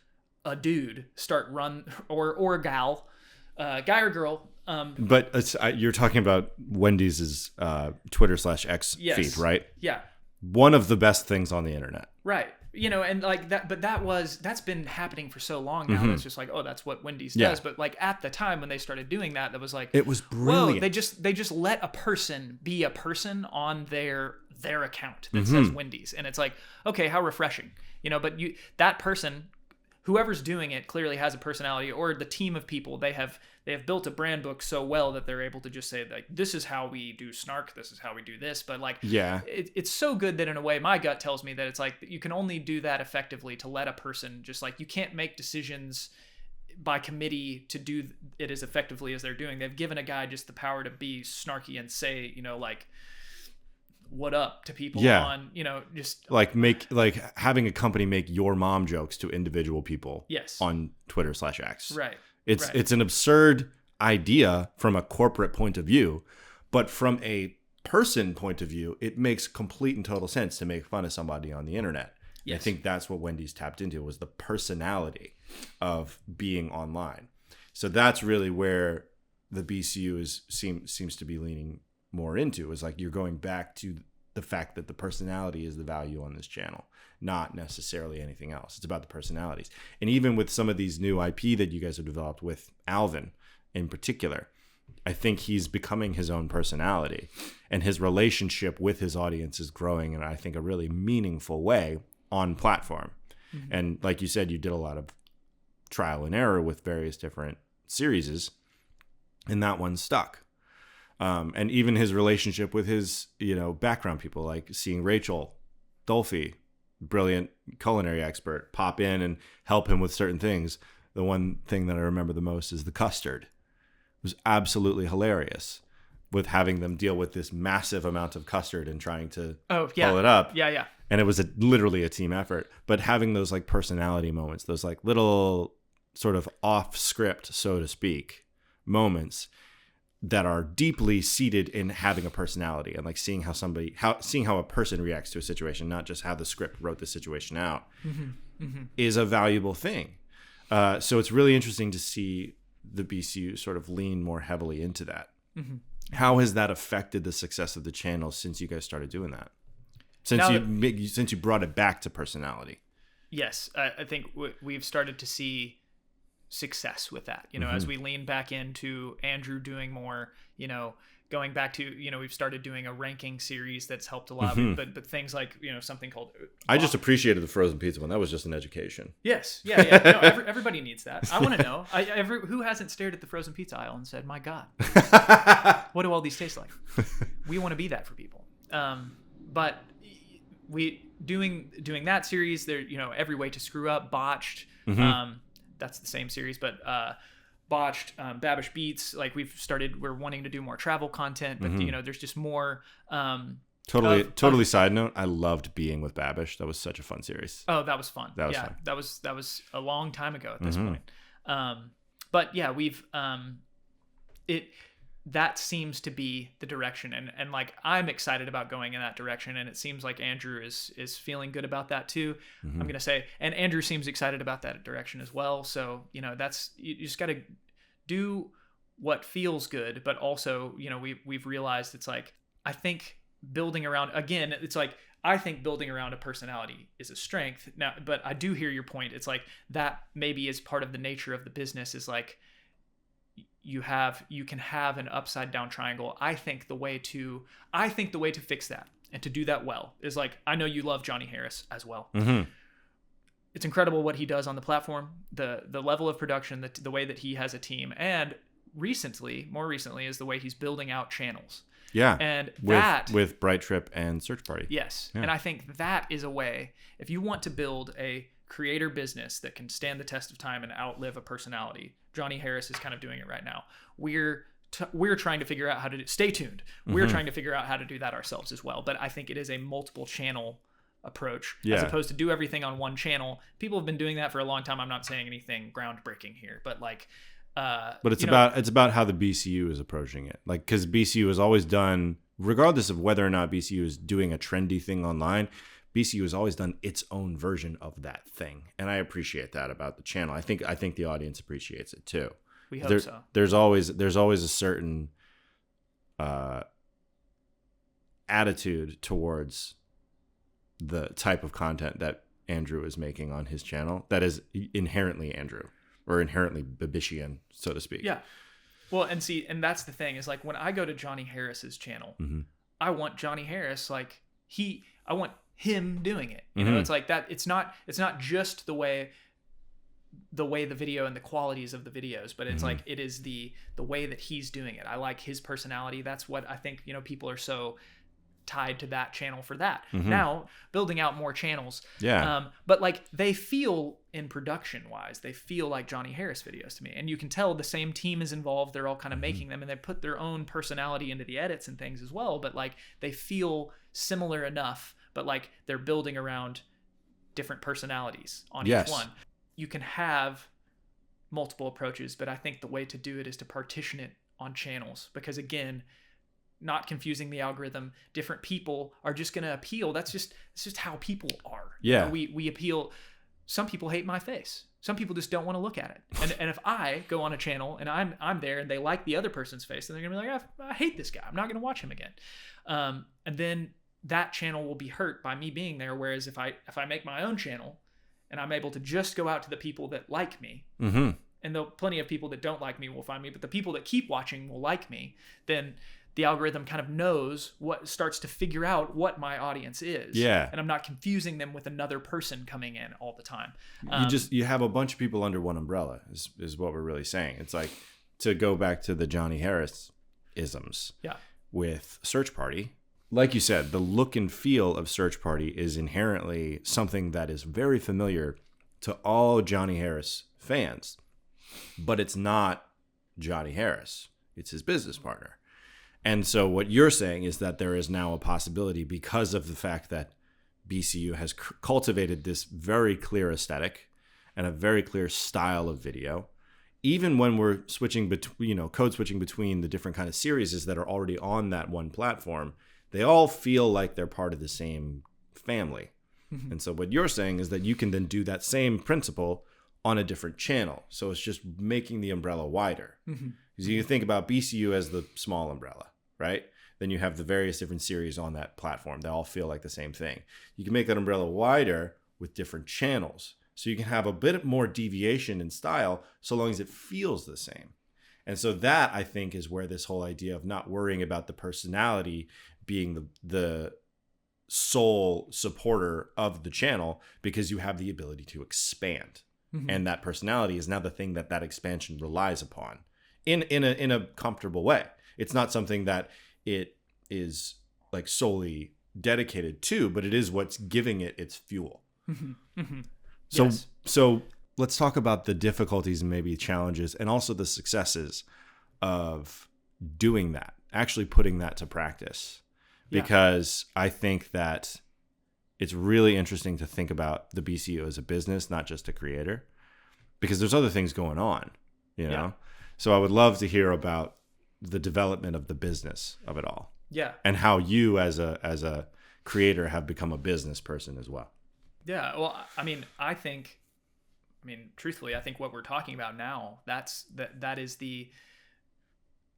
[SPEAKER 1] a dude start run, or a gal, guy or girl.
[SPEAKER 2] But you're talking about Wendy's Twitter/X feed, right?
[SPEAKER 1] Yeah.
[SPEAKER 2] One of the best things on the internet.
[SPEAKER 1] Right. And like that, but that's been happening for so long now. It's just like, oh, that's what Wendy's does. But like at the time when they started doing that was like,
[SPEAKER 2] it was brilliant.
[SPEAKER 1] Whoa, they just let a person be a person on their account that says Wendy's. And it's like, okay, how refreshing, but that person, whoever's doing it, clearly has a personality, or the team of people, they have built a brand book so well that they're able to just say like, this is how we do snark, this is how we do this. But like, it's so good that in a way my gut tells me that it's like you can only do that effectively to let a person, just like you can't make decisions by committee to do it as effectively as they're doing. They've given a guy just the power to be snarky and say, like, what up to people on, just like
[SPEAKER 2] having a company make your mom jokes to individual people on Twitter/X.
[SPEAKER 1] Right.
[SPEAKER 2] It's an absurd idea from a corporate point of view, but from a person point of view, it makes complete and total sense to make fun of somebody on the internet. Yes. I think that's what Wendy's tapped into, was the personality of being online. So that's really where the BCU seems to be leaning more into, is like you're going back to the fact that the personality is the value on this channel, not necessarily anything else. It's about the personalities. And even with some of these new IP that you guys have developed with Alvin in particular, I think he's becoming his own personality, and his relationship with his audience is growing in, I think, a really meaningful way on platform. Mm-hmm. And like you said, you did a lot of trial and error with various different series, and that one stuck. And even his relationship with his, background people, like seeing Rachel Dolphy, brilliant culinary expert, pop in and help him with certain things. The one thing that I remember the most is the custard. It was absolutely hilarious, with having them deal with this massive amount of custard and trying to pull it up.
[SPEAKER 1] Yeah.
[SPEAKER 2] And it was literally a team effort. But having those like personality moments, those like little sort of off script, so to speak, moments that are deeply seated in having a personality, and like seeing how a person reacts to a situation, not just how the script wrote the situation out, is a valuable thing. So it's really interesting to see the BCU sort of lean more heavily into that. Mm-hmm. How has that affected the success of the channel since you guys started doing that? Since you brought it back to personality?
[SPEAKER 1] Yes, I think we've started to see success with that. As we lean back into Andrew doing more, going back to, we've started doing a ranking series that's helped a lot. But things like, something called...
[SPEAKER 2] I just appreciated the frozen pizza one. That was just an education.
[SPEAKER 1] Yes. Yeah. No, everybody needs that. I want to know. Who hasn't stared at the frozen pizza aisle and said, my God, what do all these taste like? We want to be that for people. But we doing that series there, Every Way to Screw Up, Botched, that's the same series, but Botched, Babish Beats, like we're wanting to do more travel content, but there's just more.
[SPEAKER 2] Totally side note, I loved being with Babish. That was such a fun series.
[SPEAKER 1] Oh, that was fun.
[SPEAKER 2] That was fun.
[SPEAKER 1] That was a long time ago at this point. But yeah, we've that seems to be the direction, and like I'm excited about going in that direction, and it seems like Andrew is feeling good about that too. I'm gonna say, and Andrew seems excited about that direction as well. So that's, you just got to do what feels good, but also we've realized it's like, I think building around, again, it's like I think building around a personality is a strength now, but I do hear your point. It's like that maybe is part of the nature of the business, is like you can have an upside down triangle. I think the way to fix that and to do that well is like, I know you love Johnny Harris as well. It's incredible what he does on the platform, the level of production, the way that he has a team, and more recently is the way he's building out channels.
[SPEAKER 2] Yeah.
[SPEAKER 1] And
[SPEAKER 2] with Bright Trip and Search Party.
[SPEAKER 1] Yes.
[SPEAKER 2] Yeah.
[SPEAKER 1] And I think that is a way, if you want to build a creator business that can stand the test of time and outlive a personality, Johnny Harris is kind of doing it right now. We're trying to figure out how to stay tuned. We're trying to figure out how to do that ourselves as well. But I think it is a multiple channel approach as opposed to do everything on one channel. People have been doing that for a long time. I'm not saying anything groundbreaking here, but like,
[SPEAKER 2] but it's about how the BCU is approaching it. Like, because BCU has always done, regardless of whether or not BCU is doing a trendy thing online, BCU has always done its own version of that thing, and I appreciate that about the channel. I think the audience appreciates it too.
[SPEAKER 1] We hope so.
[SPEAKER 2] There's always a certain attitude towards the type of content that Andrew is making on his channel that is inherently Andrew, or inherently Babishian, so to speak.
[SPEAKER 1] Yeah. Well, and that's the thing, is like when I go to Johnny Harris's channel, I want Johnny Harris, like I want him doing it. It's like that. It's not just the way the video and the qualities of the videos, but it's like it is the way that he's doing it. I like his personality. That's what I think, people are so tied to that channel for that. Now building out more channels.
[SPEAKER 2] Yeah.
[SPEAKER 1] But like they feel, in production wise, they feel like Johnny Harris videos to me. And you can tell the same team is involved. They're all kind of making them, and they put their own personality into the edits and things as well. But like they feel similar enough, but like they're building around different personalities on each one. You can have multiple approaches, but I think the way to do it is to partition it on channels, because again, not confusing the algorithm. Different people are just going to appeal. It's just how people are.
[SPEAKER 2] Yeah.
[SPEAKER 1] We appeal. Some people hate my face. Some people just don't want to look at it. And if I go on a channel and I'm there and they like the other person's face, then they're gonna be like, I hate this guy. I'm not gonna watch him again. And then that channel will be hurt by me being there. Whereas if I make my own channel and I'm able to just go out to the people that like me,
[SPEAKER 2] Mm-hmm.
[SPEAKER 1] and though plenty of people that don't like me will find me, but the people that keep watching will like me, then the algorithm kind of starts to figure out what my audience is.
[SPEAKER 2] Yeah.
[SPEAKER 1] And I'm not confusing them with another person coming in all the time.
[SPEAKER 2] You have a bunch of people under one umbrella is what we're really saying. It's like, to go back to the Johnny Harris isms.
[SPEAKER 1] Yeah.
[SPEAKER 2] With Search Party, like you said, the look and feel of Search Party is inherently something that is very familiar to all Johnny Harris fans, but it's not Johnny Harris. It's his business partner. And so what you're saying is that there is now a possibility, because of the fact that BCU has cultivated this very clear aesthetic and a very clear style of video, even when we're switching between, code switching between the different kind of series that are already on that one platform, they all feel like they're part of the same family. Mm-hmm. And so what you're saying is that you can then do that same principle on a different channel. So it's just making the umbrella wider. Mm-hmm. Because you think about BCU as the small umbrella, right? Then you have the various different series on that platform. They all feel like the same thing. You can make that umbrella wider with different channels. So you can have a bit more deviation in style so long as it feels the same. And so that, I think, is where this whole idea of not worrying about the personality being the sole supporter of the channel, because you have the ability to expand. Mm-hmm. And that personality is now the thing that expansion relies upon in a comfortable way. It's not something that it is like solely dedicated to, but it is what's giving it its fuel. Mm-hmm. Mm-hmm. So let's talk about the difficulties and maybe challenges, and also the successes of doing that, actually putting that to practice. Yeah. Because I think that it's really interesting to think about the BCU as a business, not just a creator, because there's other things going on, you know? Yeah. So I would love to hear about the development of the business of it all.
[SPEAKER 1] Yeah.
[SPEAKER 2] And how you as a creator have become a business person as well.
[SPEAKER 1] Yeah. Well, truthfully, I think what we're talking about now, that is the,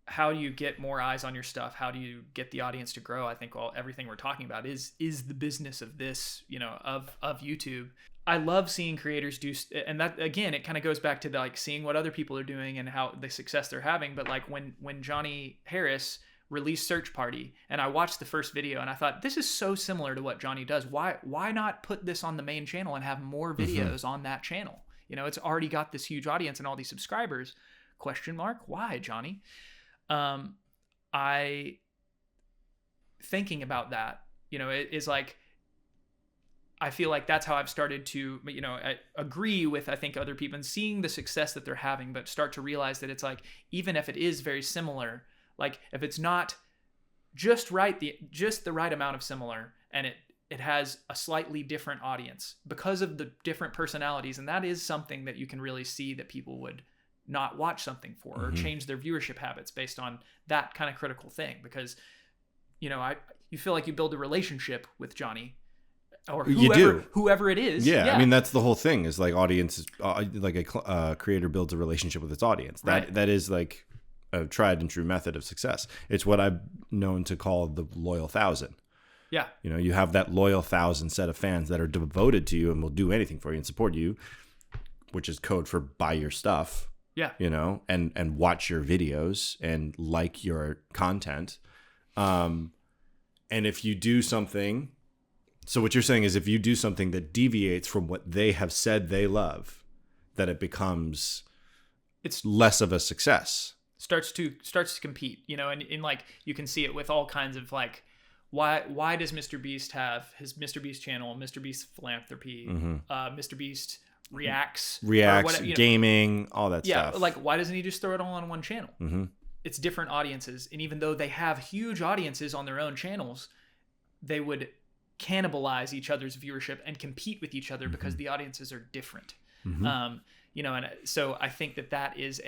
[SPEAKER 1] how do you get more eyes on your stuff? How do you get the audience to grow? I think everything we're talking about is the business of this, of YouTube. I love seeing creators do, and that, again, it kind of goes back to seeing what other people are doing and how the success they're having. But when Johnny Harris released Search Party, and I watched the first video and I thought, this is so similar to what Johnny does. Why not put this on the main channel and have more videos on that channel? It's already got this huge audience and all these subscribers. ? Why, Johnny? Thinking about that, it is like, I feel like that's how I've started to, I agree with, I think, other people and seeing the success that they're having, but start to realize that it's like, even if it is very similar, like if it's not just the right amount of similar, and it has a slightly different audience because of the different personalities. And that is something that you can really see that people would not watch something for, or change their viewership habits based on that kind of critical thing. Because, you feel like you build a relationship with Johnny, or whoever it is.
[SPEAKER 2] Yeah. I mean, that's the whole thing, is like audience, like a creator builds a relationship with its audience. That is like a tried and true method of success. It's what I've known to call the loyal 1,000.
[SPEAKER 1] Yeah.
[SPEAKER 2] You have that loyal 1,000 set of fans that are devoted to you and will do anything for you and support you, which is code for buy your stuff.
[SPEAKER 1] Yeah.
[SPEAKER 2] And watch your videos and like your content. And if you do something, so what you're saying is, if you do something that deviates from what they have said they love, that it becomes, it's less of a success.
[SPEAKER 1] Starts to compete, and in like, you can see it with all kinds of like, why does Mr. Beast have his Mr. Beast channel, Mr. Beast Philanthropy, Mr. Beast reacts, whatever, gaming, all that stuff.
[SPEAKER 2] Yeah,
[SPEAKER 1] like, why doesn't he just throw it all on one channel? Mm-hmm. It's different audiences, and even though they have huge audiences on their own channels, they would cannibalize each other's viewership and compete with each other because the audiences are different. Mm-hmm. And so I think that is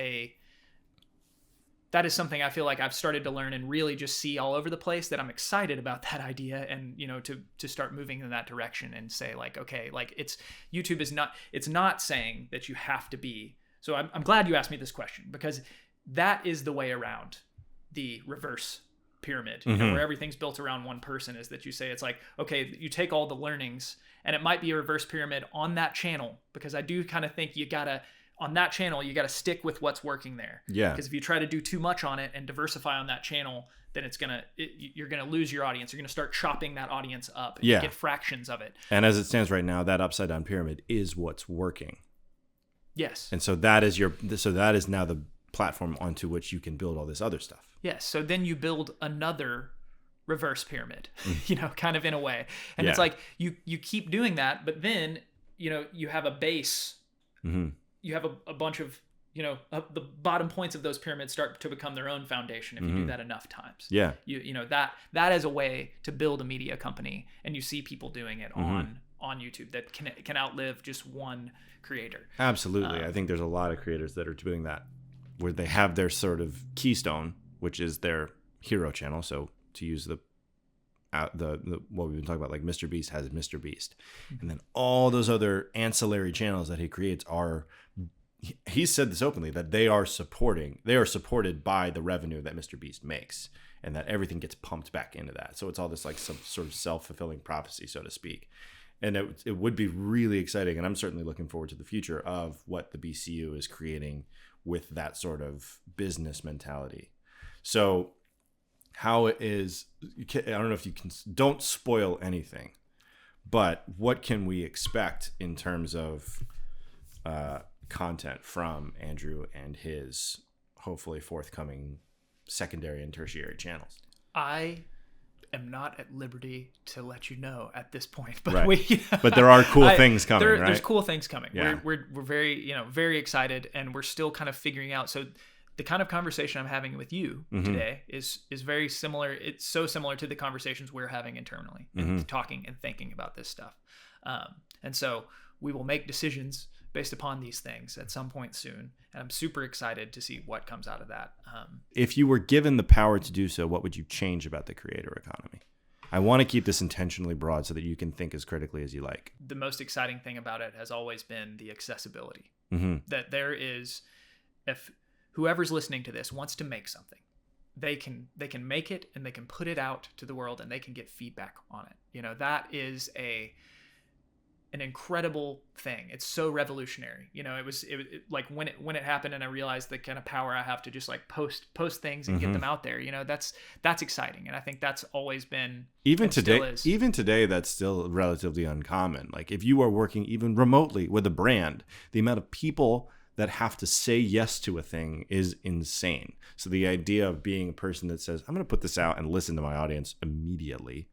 [SPEAKER 1] that is something I feel like I've started to learn and really just see all over the place, that I'm excited about that idea, and, you know, to start moving in that direction and say like, okay, like YouTube is not, it's not saying that you have to be. So I'm glad you asked me this question, because that is the way around the reverse pyramid, you know, where everything's built around one person, is that you say, it's like, okay, you take all the learnings, and it might be a reverse pyramid on that channel, because I do kind of think on that channel, you got to stick with what's working there.
[SPEAKER 2] Yeah.
[SPEAKER 1] Because if you try to do too much on it and diversify on that channel, then you're going to lose your audience. You're going to start chopping that audience up and get fractions of it.
[SPEAKER 2] And as it stands right now, that upside down pyramid is what's working.
[SPEAKER 1] Yes.
[SPEAKER 2] And so that is now the platform onto which you can build all this other stuff.
[SPEAKER 1] Yes. So then you build another reverse pyramid, you know, kind of in a way. And it's like you keep doing that, but then, you know, you have a base. You have a bunch of, you know, the bottom points of those pyramids start to become their own foundation if you do that enough times.
[SPEAKER 2] Yeah.
[SPEAKER 1] You know, that is a way to build a media company, and you see people doing it on YouTube that can outlive just one creator.
[SPEAKER 2] Absolutely. I think there's a lot of creators that are doing that, where they have their sort of keystone, which is their hero channel. So to use the what we've been talking about, like Mr. Beast has Mr. Beast, and then all those other ancillary channels that he creates he's said this openly, that they are supported by the revenue that Mr. Beast makes, and that everything gets pumped back into that. So it's all this like some sort of self-fulfilling prophecy, so to speak. And it would be really exciting, and I'm certainly looking forward to the future of what the BCU is creating with that sort of business mentality. So how it is, I don't know if you can, don't spoil anything, but what can we expect in terms of content from Andrew and his hopefully forthcoming secondary and tertiary channels?
[SPEAKER 1] I am not at liberty to let you know at this point, but
[SPEAKER 2] but there are cool things coming, right?
[SPEAKER 1] There's cool things coming.
[SPEAKER 2] Yeah.
[SPEAKER 1] We're very, you know, very excited, and we're still kind of figuring out. So the kind of conversation I'm having with you today is very similar. It's so similar to the conversations we're having internally and talking and thinking about this stuff. And so we will make decisions based upon these things at some point soon. And I'm super excited to see what comes out of that.
[SPEAKER 2] If you were given the power to do so, what would you change about the creator economy? I want to keep this intentionally broad so that you can think as critically as you like.
[SPEAKER 1] The most exciting thing about it has always been the accessibility. That there is, if whoever's listening to this wants to make something, they can make it, and they can put it out to the world, and they can get feedback on it. You know, that is an incredible thing. It's so revolutionary. You know, it was like when it happened, and I realized the kind of power I have to just like post things and get them out there. You know, that's exciting, and I think that's always been,
[SPEAKER 2] even today that's still relatively uncommon. Like if you are working even remotely with a brand, the amount of people that have to say yes to a thing is insane. So the idea of being a person that says, I'm going to put this out and listen to my audience immediately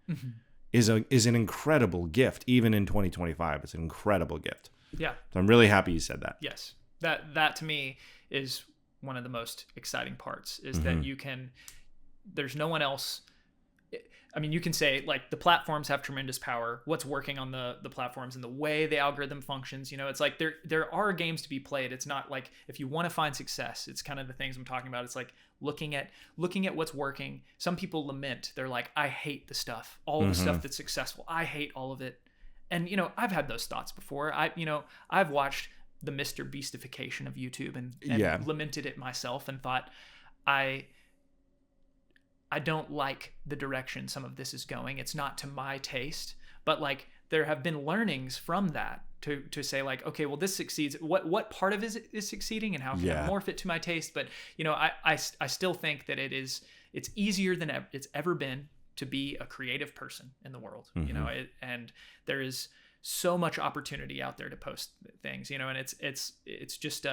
[SPEAKER 2] is an incredible gift. Even in 2025, it's an incredible gift. Yeah. So I'm really happy you said that.
[SPEAKER 1] Yes. That to me is one of the most exciting parts, is that there's no one else. I mean, you can say like the platforms have tremendous power. What's working on the platforms and the way the algorithm functions, you know, it's like there are games to be played. It's not like, if you want to find success, it's kind of the things I'm talking about. It's like looking at what's working. Some people lament. They're like, I hate the stuff, all the stuff that's successful. I hate all of it. And, you know, I've had those thoughts before. I've watched the Mr. Beastification of YouTube and lamented it myself and thought, I don't like the direction some of this is going. It's not to my taste, but like there have been learnings from that to say like, okay, well, this succeeds. What part of it is succeeding, and how can I morph it to my taste? But, you know, I still think that it's easier than it's ever been to be a creative person in the world, you know, and there is so much opportunity out there to post things, you know, and it's just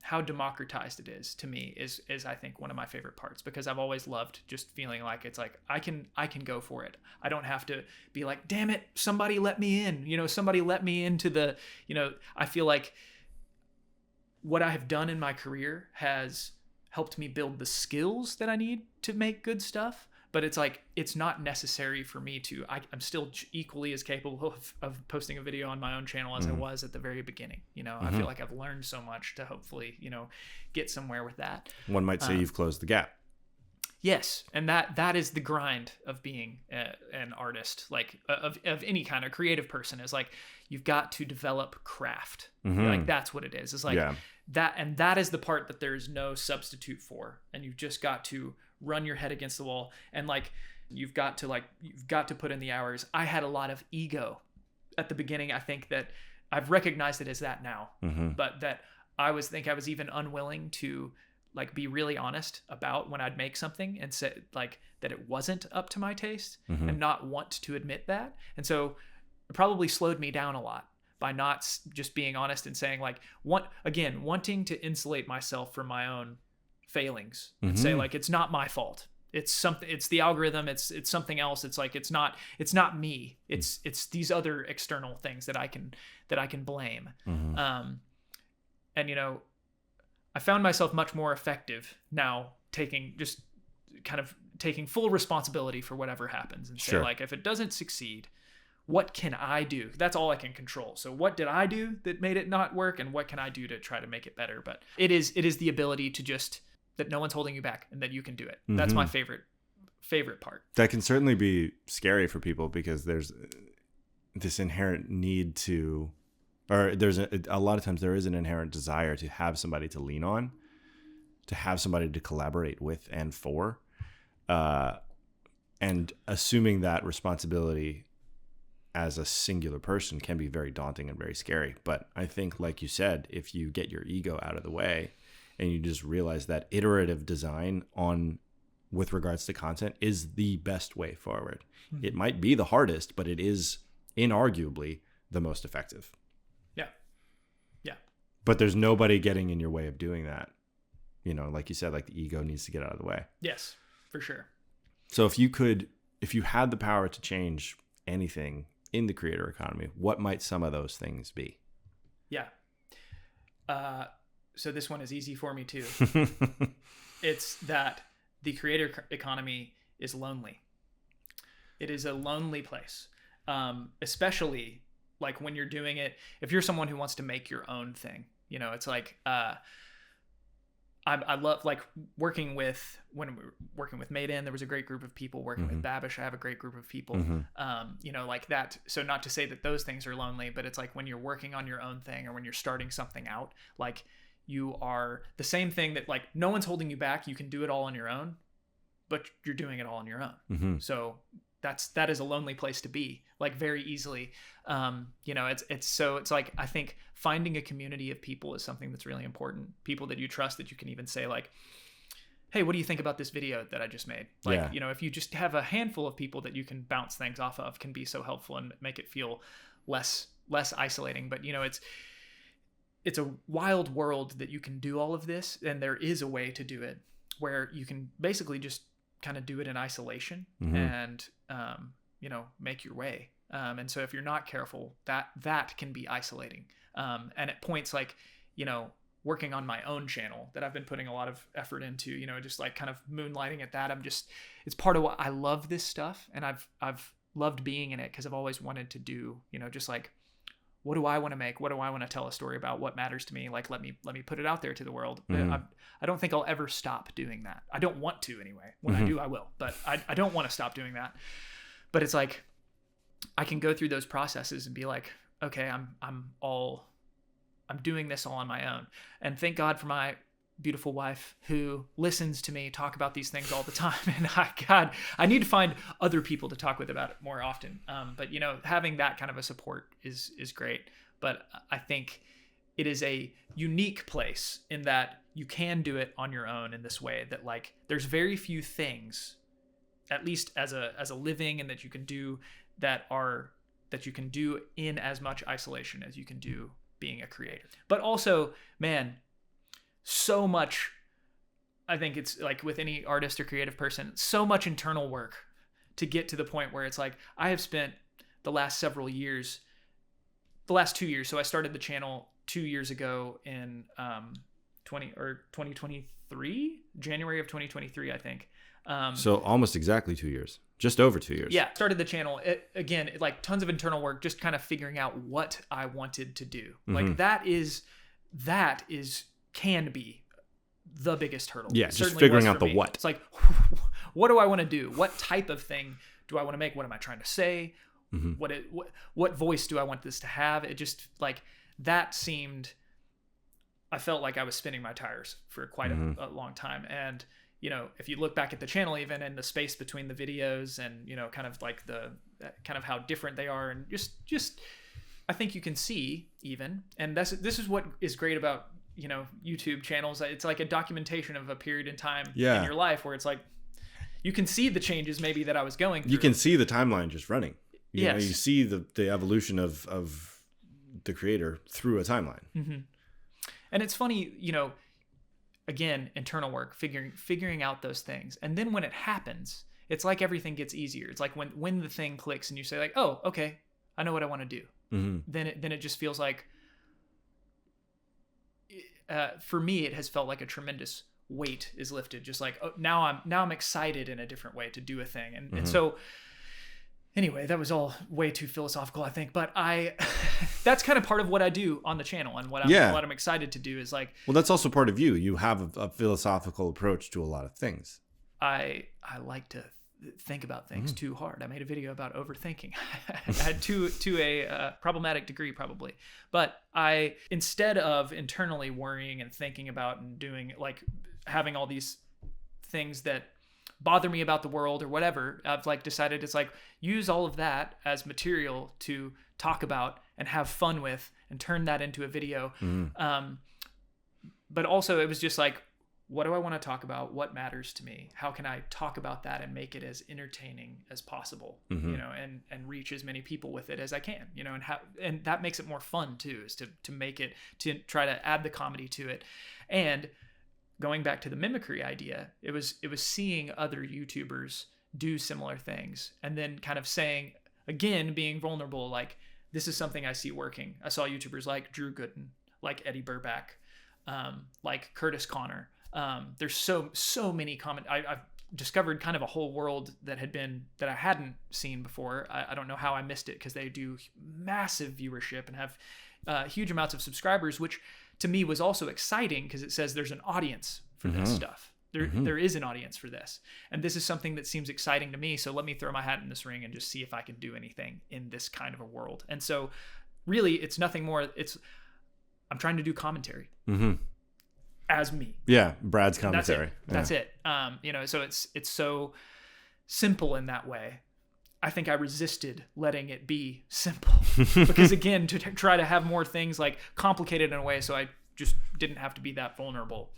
[SPEAKER 1] how democratized it is to me is I think one of my favorite parts, because I've always loved just feeling like it's like I can go for it. I don't have to be like, damn it, somebody let me in, you know, somebody let me into the, you know, I feel like what I have done in my career has helped me build the skills that I need to make good stuff, but it's like, it's not necessary for me to, I'm still equally as capable of posting a video on my own channel as I was at the very beginning. You know, I feel like I've learned so much to hopefully, you know, get somewhere with that.
[SPEAKER 2] One might say you've closed the gap.
[SPEAKER 1] Yes, and that is the grind of being an artist, like of any kind of creative person, is like, you've got to develop craft. Like, that's what it is. It's like that, and that is the part that there's no substitute for, and you've just got to run your head against the wall, and like you've got to put in the hours. I had a lot of ego at the beginning. I think that I've recognized it as that now, but that I was even unwilling to like be really honest about when I'd make something and say like that it wasn't up to my taste, and not want to admit that. And so it probably slowed me down a lot by not just being honest and saying like, wanting to insulate myself from my own failings and say like, it's not my fault. It's something, it's the algorithm. It's something else. It's like, it's not me. It's these other external things that I can blame. And you know, I found myself much more effective now taking full responsibility for whatever happens, and say like, if it doesn't succeed, what can I do? That's all I can control. So what did I do that made it not work, and what can I do to try to make it better? But it is the ability to just, that no one's holding you back and that you can do it. That's my favorite part. That
[SPEAKER 2] can certainly be scary for people, because there's this inherent need to, or there's a lot of times there is an inherent desire to have somebody to lean on, to have somebody to collaborate with and for, and assuming that responsibility as a singular person can be very daunting and very scary. But I think, like you said, if you get your ego out of the way and you just realize that iterative design with regards to content is the best way forward. It might be the hardest, but it is inarguably the most effective.
[SPEAKER 1] Yeah.
[SPEAKER 2] But there's nobody getting in your way of doing that. You know, like you said, like the ego needs to get out of the way.
[SPEAKER 1] Yes, for sure. So
[SPEAKER 2] if you had the power to change anything in the creator economy, what might some of those things be?
[SPEAKER 1] Yeah. So this one is easy for me too. It's that the creator economy is lonely. It is a lonely place, especially like when you're doing it. If you're someone who wants to make your own thing, you know, it's like, I love like when we were working with Maiden, there was a great group of people. Working with Babish, I have a great group of people. You know, like that. So not to say that those things are lonely, but it's like when you're working on your own thing, or when you're starting something out, like you are the same thing, that like no one's holding you back. You can do it all on your own, but you're doing it all on your own. So that is a lonely place to be, like very easily. You know, it's like, I think finding a community of people is something that's really important. People that you trust, that you can even say like, hey, what do you think about this video that I just made? Like, you know, if you just have a handful of people that you can bounce things off of, can be so helpful and make it feel less isolating. But you know, it's a wild world that you can do all of this, and there is a way to do it where you can basically just kind of do it in isolation and you know, make your way. And so if you're not careful, that can be isolating. And at points like, you know, working on my own channel that I've been putting a lot of effort into, you know, just like kind of moonlighting at that. It's part of what I love this stuff. And I've loved being in it, because I've always wanted to do, you know, just like, what do I want to make? What do I want to tell a story about? What matters to me? Like, let me put it out there to the world. I don't think I'll ever stop doing that. I don't want to anyway. When I do, I will, but I don't want to stop doing that. But it's like, I can go through those processes and be like, okay, I'm doing this all on my own. And thank God for my beautiful wife who listens to me talk about these things all the time. And I need to find other people to talk with about it more often. But you know, having that kind of a support is great. But I think it is a unique place in that you can do it on your own in this way, that like, there's very few things, at least as a living, and that you can do that you can do in as much isolation as you can do being a creator. But also, man, so much, I think it's like with any artist or creative person, so much internal work to get to the point where it's like, I have spent the last 2 years, so I started the channel 2 years ago in 2023, January of 2023, I think.
[SPEAKER 2] So almost exactly 2 years, just over 2 years.
[SPEAKER 1] Yeah. Started the channel like tons of internal work, just kind of figuring out what I wanted to do. Like that can be the biggest hurdle.
[SPEAKER 2] Yeah. Just figuring out the what.
[SPEAKER 1] It's like, what do I want to do? What type of thing do I want to make? What am I trying to say? What voice do I want this to have? It just like that seemed, I felt like I was spinning my tires for quite a long time. And, if you look back at the channel, even in the space between the videos and, kind of like kind of how different they are, and just, I think you can see even, and this is what is great about, YouTube channels. It's like a documentation of a period in time in your life where it's like, you can see the changes maybe that I was going through.
[SPEAKER 2] You can see the timeline just running. You
[SPEAKER 1] Yes.
[SPEAKER 2] you see the evolution of the creator through a timeline.
[SPEAKER 1] And it's funny, again, internal work, figuring out those things. And then when it happens, it's like everything gets easier. It's like when the thing clicks and you say like, oh, okay, I know what I want to do. Then it just feels like, for me, it has felt like a tremendous weight is lifted. Just like, oh, now I'm excited in a different way to do a thing. And so anyway, that was all way too philosophical, I think, but that's kind of part of what I do on the channel, and what I'm excited to do is like,
[SPEAKER 2] well, that's also part of you. You have a philosophical approach to a lot of things.
[SPEAKER 1] I like to think about things too hard. I made a video about overthinking. I had to a problematic degree probably, but instead of internally worrying and thinking about and doing like having all these things that bother me about the world or whatever, I've like decided it's like use all of that as material to talk about and have fun with and turn that into a video. But also it was just like, what do I want to talk about? What matters to me? How can I talk about that and make it as entertaining as possible, and reach as many people with it as I can, and that makes it more fun too, is to make it, to try to add the comedy to it. And going back to the mimicry idea, it was seeing other YouTubers do similar things and then kind of saying, again, being vulnerable, like, this is something I see working. I saw YouTubers like Drew Gooden, like Eddie Burback, like Curtis Connor. There's so many I've discovered kind of a whole world that I hadn't seen before. I don't know how I missed it, because they do massive viewership and have huge amounts of subscribers, which to me was also exciting because it says there's an audience for this stuff. There is an audience for this. And this is something that seems exciting to me. So let me throw my hat in this ring and just see if I can do anything in this kind of a world. And so really it's nothing more. I'm trying to do commentary as me. Yeah.
[SPEAKER 2] Brad's commentary.
[SPEAKER 1] That's it. So it's so simple in that way. I think I resisted letting it be simple because, again, to try to have more things like complicated in a way, so I just didn't have to be that vulnerable.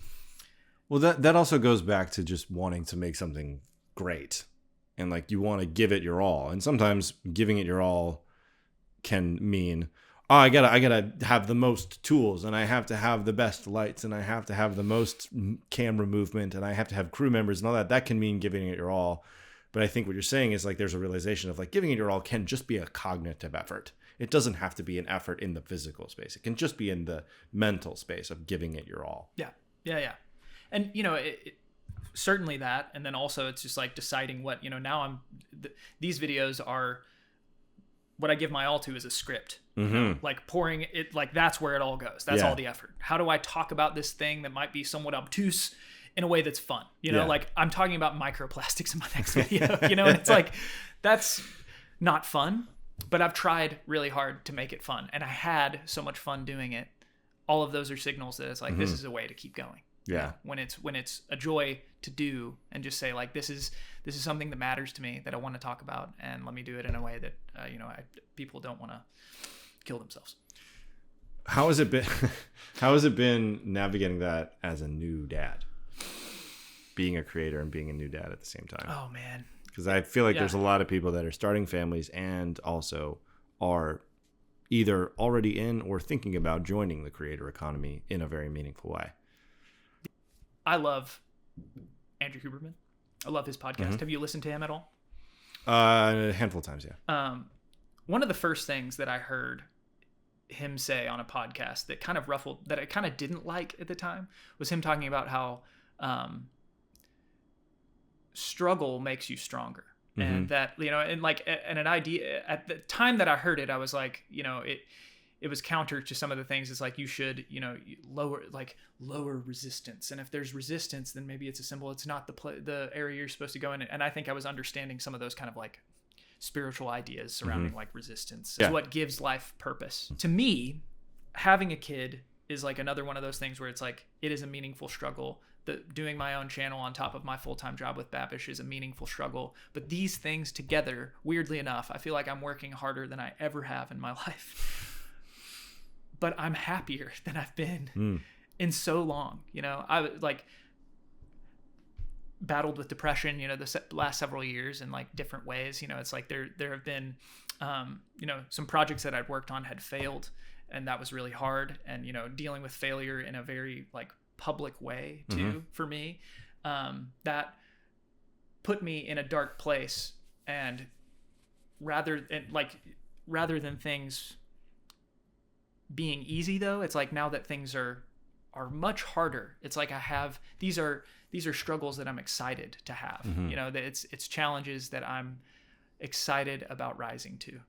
[SPEAKER 2] Well, that also goes back to just wanting to make something great, and like you want to give it your all. And sometimes giving it your all can mean, oh, I gotta have the most tools, and I have to have the best lights, and I have to have the most camera movement, and I have to have crew members and all that. That can mean giving it your all. But I think what you're saying is like there's a realization of like giving it your all can just be a cognitive effort. It doesn't have to be an effort in the physical space. It can just be in the mental space of giving it your all.
[SPEAKER 1] Yeah. And, certainly that. And then also it's just like deciding what, now these videos are, what I give my all to is a script, like pouring it, like that's where it all goes. That's all the effort. How do I talk about this thing that might be somewhat obtuse in a way that's fun, like I'm talking about microplastics in my next video, and it's like, that's not fun, but I've tried really hard to make it fun. And I had so much fun doing it. All of those are signals that it's like, this is a way to keep going.
[SPEAKER 2] Yeah.
[SPEAKER 1] When it's a joy to do and just say like, this is something that matters to me that I want to talk about. And let me do it in a way that, people don't want to kill themselves.
[SPEAKER 2] How has it been navigating that as a new dad? Being a creator and being a new dad at the same time.
[SPEAKER 1] Oh man.
[SPEAKER 2] Because I feel like there's a lot of people that are starting families and also are either already in or thinking about joining the creator economy in a very meaningful way.
[SPEAKER 1] I love Andrew Huberman. I love his podcast. Have you listened to him at all?
[SPEAKER 2] A handful of times, yeah.
[SPEAKER 1] One of the first things that I heard him say on a podcast that kind of ruffled, that I kind of didn't like at the time, was him talking about how struggle makes you stronger.
[SPEAKER 2] Mm-hmm.
[SPEAKER 1] And that, and an idea at the time that I heard it, I was like, it was counter to some of the things. It's like, you should, lower resistance. And if there's resistance, then maybe it's a symbol. It's not the area you're supposed to go in. And I think I was understanding some of those kind of like spiritual ideas surrounding like resistance is what gives life purpose. To me, having a kid is like another one of those things where it's like, it is a meaningful struggle. Doing my own channel on top of my full-time job with Babish is a meaningful struggle. But these things together, weirdly enough, I feel like I'm working harder than I ever have in my life. But I'm happier than I've been in so long. I like battled with depression, the last several years in like different ways. It's like there have been, some projects that I'd worked on had failed, and that was really hard. And, dealing with failure in a very like public way too, for me, that put me in a dark place. And rather than things being easy, though, it's like now that things are much harder, it's like these are struggles that I'm excited to have. That it's challenges that I'm excited about rising to.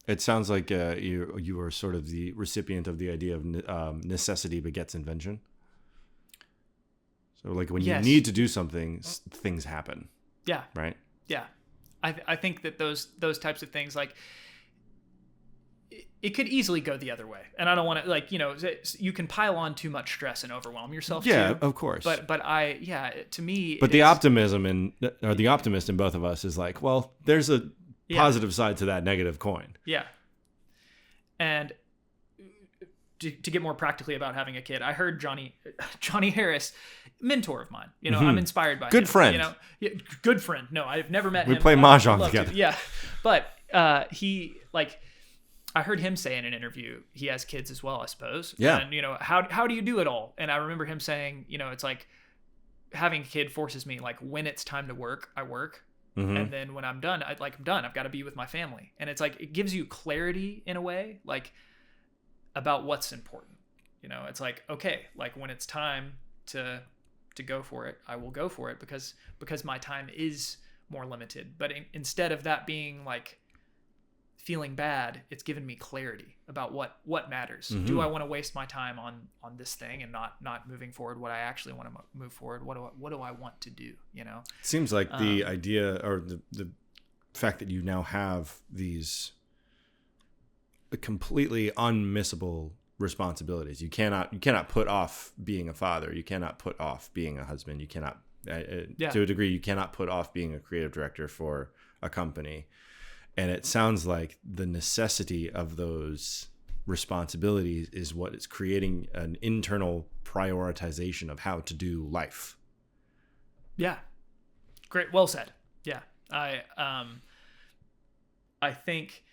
[SPEAKER 2] It sounds like you are sort of the recipient of the idea of necessity begets invention. So like when you need to do something, things happen. Yeah. Right?
[SPEAKER 1] Yeah. I think that those types of things, like, it could easily go the other way. And I don't want to, you can pile on too much stress and overwhelm yourself too.
[SPEAKER 2] Yeah, of course.
[SPEAKER 1] But to me...
[SPEAKER 2] But the optimist in both of us is like, well, there's a positive side to that negative coin.
[SPEAKER 1] Yeah. And to get more practically about having a kid, I heard Johnny Harris, mentor of mine. I'm inspired by him.
[SPEAKER 2] Good friend.
[SPEAKER 1] Good friend. No, I've never met him.
[SPEAKER 2] We play Mahjong together.
[SPEAKER 1] Yeah. But I heard him say in an interview, he has kids as well, I suppose.
[SPEAKER 2] Yeah.
[SPEAKER 1] And, how do you do it all? And I remember him saying, it's like having a kid forces me, like, when it's time to work, I work. And then when I'm done, I'm done. I've got to be with my family. And it's like, it gives you clarity in a way, like, about what's important. It's like, okay, like when it's time to go for it, I will go for it because my time is more limited. But instead of that being like feeling bad, it's given me clarity about what matters. Do I want to waste my time on this thing and not moving forward what I actually want to move forward? What do I want to do? It
[SPEAKER 2] seems like the idea or the fact that you now have these completely unmissable responsibilities. You cannot put off being a father. You cannot put off being a husband. You cannot, to a degree, you cannot put off being a creative director for a company. And it sounds like the necessity of those responsibilities is what is creating an internal prioritization of how to do life.
[SPEAKER 1] Yeah. Great. Well said. Yeah. I think,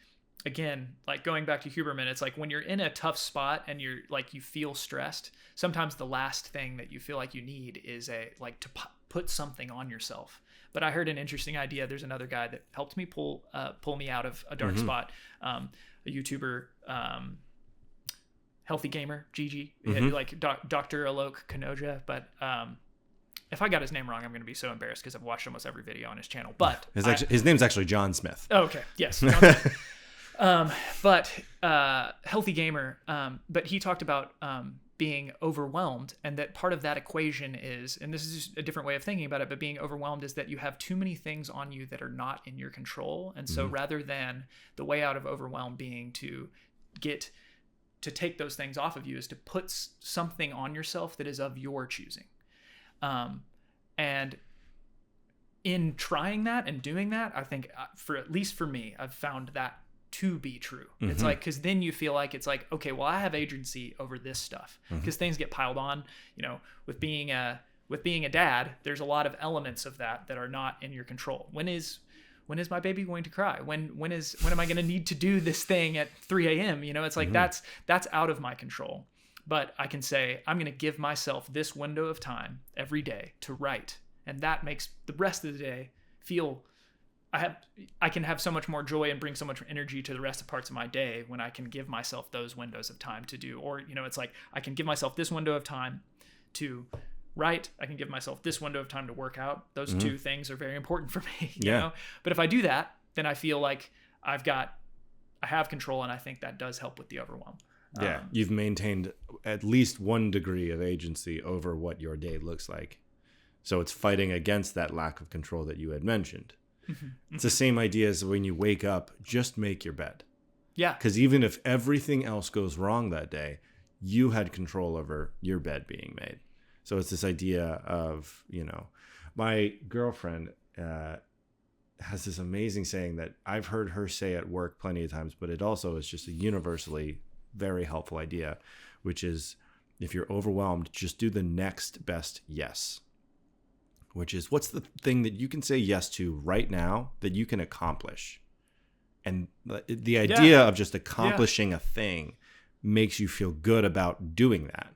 [SPEAKER 1] again, like going back to Huberman, it's like when you're in a tough spot and you're like, you feel stressed, sometimes the last thing that you feel like you need is to put something on yourself. But I heard an interesting idea. There's another guy that helped me pull me out of a dark spot. A YouTuber, Healthy Gamer, Gigi, like Dr. Alok Kanoja. But if I got his name wrong, I'm going to be so embarrassed because I've watched almost every video on his channel. But
[SPEAKER 2] his name's actually John Smith.
[SPEAKER 1] Oh, okay. Yes. John Smith. But Healthy Gamer. But he talked about being overwhelmed, and that part of that equation is, and this is just a different way of thinking about it, but being overwhelmed is that you have too many things on you that are not in your control. And so rather than the way out of overwhelm being to take those things off of you, is to put something on yourself that is of your choosing. And in trying that and doing that, I think at least for me, I've found that to be true. It's like, because then you feel like it's like, okay, well, I have agency over this stuff, because things get piled on. With being a dad, there's a lot of elements of that are not in your control. When is my baby going to cry? When am I going to need to do this thing at 3 a.m.? It's like that's out of my control. But I can say, I'm going to give myself this window of time every day to write, and that makes the rest of the day feel. I can have so much more joy and bring so much energy to the rest of parts of my day when I can give myself those windows of time to do. Or, it's like I can give myself this window of time to write. I can give myself this window of time to work out. Those two things are very important for me, you
[SPEAKER 2] Yeah.
[SPEAKER 1] know? But if I do that, then I feel like I have control, and I think that does help with the overwhelm.
[SPEAKER 2] Yeah. You've maintained at least one degree of agency over what your day looks like. So it's fighting against that lack of control that you had mentioned. It's the same idea as when you wake up, just make your bed.
[SPEAKER 1] Yeah.
[SPEAKER 2] Because even if everything else goes wrong that day, you had control over your bed being made. So it's this idea of, you know, my girlfriend has this amazing saying that I've heard her say at work plenty of times, but it also is just a universally very helpful idea, which is if you're overwhelmed, just do the next best yes, which is what's the thing that you can say yes to right now that you can accomplish. And the idea of just accomplishing a thing makes you feel good about doing that,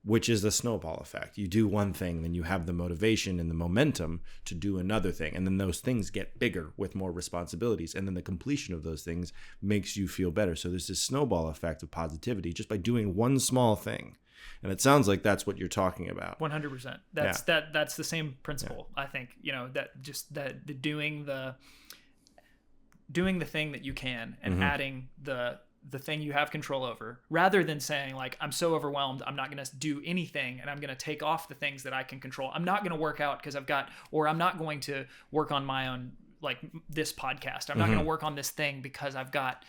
[SPEAKER 2] which is the snowball effect. You do one thing, then you have the motivation and the momentum to do another thing. And then those things get bigger with more responsibilities. And then the completion of those things makes you feel better. So there's this snowball effect of positivity just by doing one small thing. And it sounds like that's what you're talking about.
[SPEAKER 1] 100%. That's the same principle. I think, you know, that just the doing the thing that you can and adding the thing you have control over, rather than saying like, I'm so overwhelmed, I'm not going to do anything, and I'm going to take off the things that I can control. I'm not going to work out because I'm not going to work on my own, like this podcast. I'm not going to work on this thing because I've got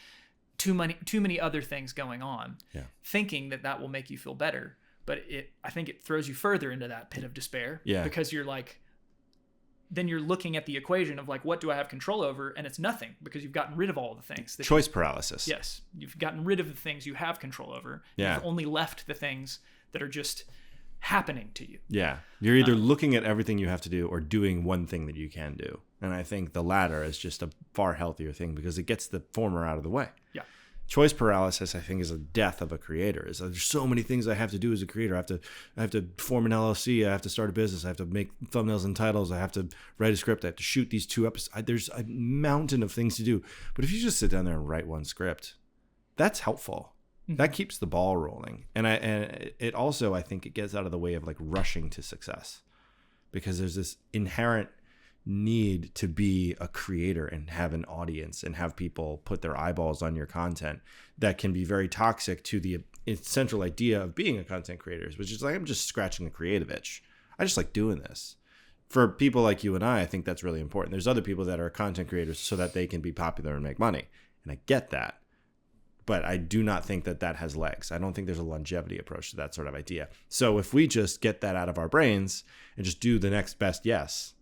[SPEAKER 1] too many other things going on, thinking that will make you feel better. But I think it throws you further into that pit of despair, because you're like, then you're looking at the equation of like, what do I have control over? And it's nothing, because you've gotten rid of all the things.
[SPEAKER 2] Choice paralysis.
[SPEAKER 1] Yes. You've gotten rid of the things you have control over. Yeah. You've only left the things that are just happening to you.
[SPEAKER 2] Yeah. You're either looking at everything you have to do or doing one thing that you can do. And I think the latter is just a far healthier thing because it gets the former out of the way.
[SPEAKER 1] Yeah.
[SPEAKER 2] Choice paralysis, I think, is a death of a creator. Is there's so many things I have to do as a creator. I have to form an LLC. I have to start a business. I have to make thumbnails and titles. I have to write a script. I have to shoot these 2 episodes. There's a mountain of things to do. But if you just sit down there and write one script, that's helpful. That keeps the ball rolling. And it also, I think, it gets out of the way of like rushing to success, because there's this inherent need to be a creator and have an audience and have people put their eyeballs on your content that can be very toxic to the central idea of being a content creator, which is like, I'm just scratching the creative itch. I just like doing this. For people like you and I think that's really important. There's other people that are content creators so that they can be popular and make money. And I get that. But I do not think that has legs. I don't think there's a longevity approach to that sort of idea. So if we just get that out of our brains and just do the next best yes,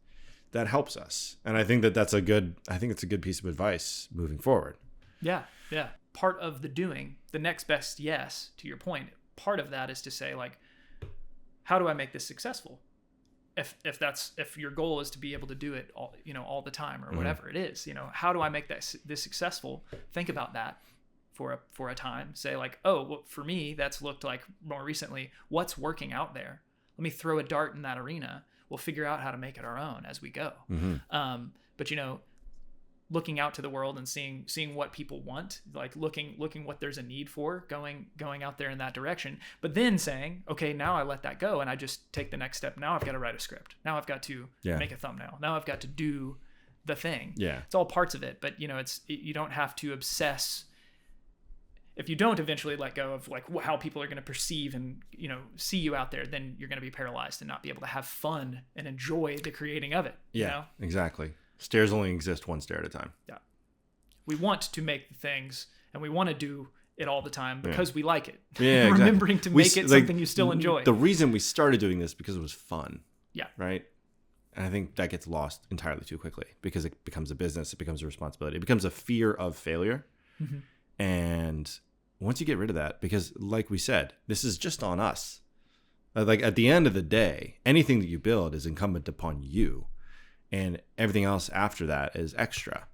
[SPEAKER 2] that helps us. And I think it's a good piece of advice moving forward. Yeah.
[SPEAKER 1] Yeah. Part of the doing, the next best yes, to your point, part of that is to say like, how do I make this successful? If your goal is to be able to do it all the time or whatever it is, how do I make this successful? Think about that for a time. Say like, oh, well, for me, that's looked like more recently, what's working out there? Let me throw a dart in that arena. We'll figure out how to make it our own as we go. But looking out to the world and seeing what people want, like looking what there's a need for, going out there in that direction, but then saying, okay, now I let that go and I just take the next step. Now I've got to write a script. Now I've got to make a thumbnail. Now I've got to do the thing. Yeah. It's all parts of it, but you don't have to obsess. If you don't eventually let go of like how people are going to perceive and see you out there, then you're going to be paralyzed and not be able to have fun and enjoy the creating of it.
[SPEAKER 2] Yeah, exactly. Stairs only exist one stair at a time. Yeah,
[SPEAKER 1] we want to make the things and we want to do it all the time because we like it.
[SPEAKER 2] Yeah,
[SPEAKER 1] remembering to make it something you still enjoy.
[SPEAKER 2] The reason we started doing this because it was fun.
[SPEAKER 1] Yeah.
[SPEAKER 2] Right. And I think that gets lost entirely too quickly because it becomes a business. It becomes a responsibility. It becomes a fear of failure. And once you get rid of that, because like we said, this is just on us. Like at the end of the day, anything that you build is incumbent upon you, and everything else after that is extra.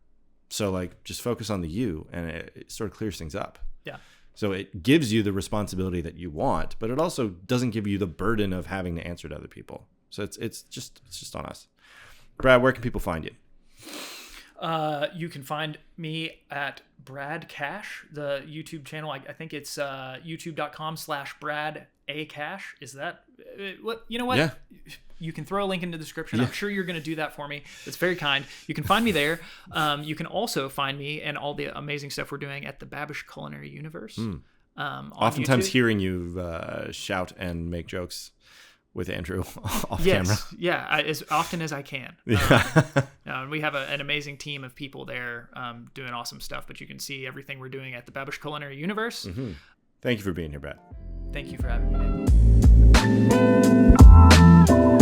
[SPEAKER 2] So like just focus on the you, and it sort of clears things up.
[SPEAKER 1] Yeah.
[SPEAKER 2] So it gives you the responsibility that you want, but it also doesn't give you the burden of having to answer to other people. So it's just on us. Brad, where can people find you?
[SPEAKER 1] You can find me at Brad Cash, the YouTube channel. I think it's youtube.com/Brad A Cash. Is that what? You know what?
[SPEAKER 2] Yeah.
[SPEAKER 1] You can throw a link in the description.
[SPEAKER 2] Yeah.
[SPEAKER 1] I'm sure you're going to do that for me. That's very kind. You can find me there. You can also find me and all the amazing stuff we're doing at the Babish Culinary Universe.
[SPEAKER 2] Oftentimes
[SPEAKER 1] YouTube.
[SPEAKER 2] hearing you shout and make jokes with Andrew off
[SPEAKER 1] Yes.
[SPEAKER 2] camera.
[SPEAKER 1] Yeah, as often as I can.
[SPEAKER 2] Yeah.
[SPEAKER 1] We have an amazing team of people there doing awesome stuff, but you can see everything we're doing at the Babish Culinary Universe.
[SPEAKER 2] Mm-hmm. Thank you for being here, Brad.
[SPEAKER 1] Thank you for having me, Nick.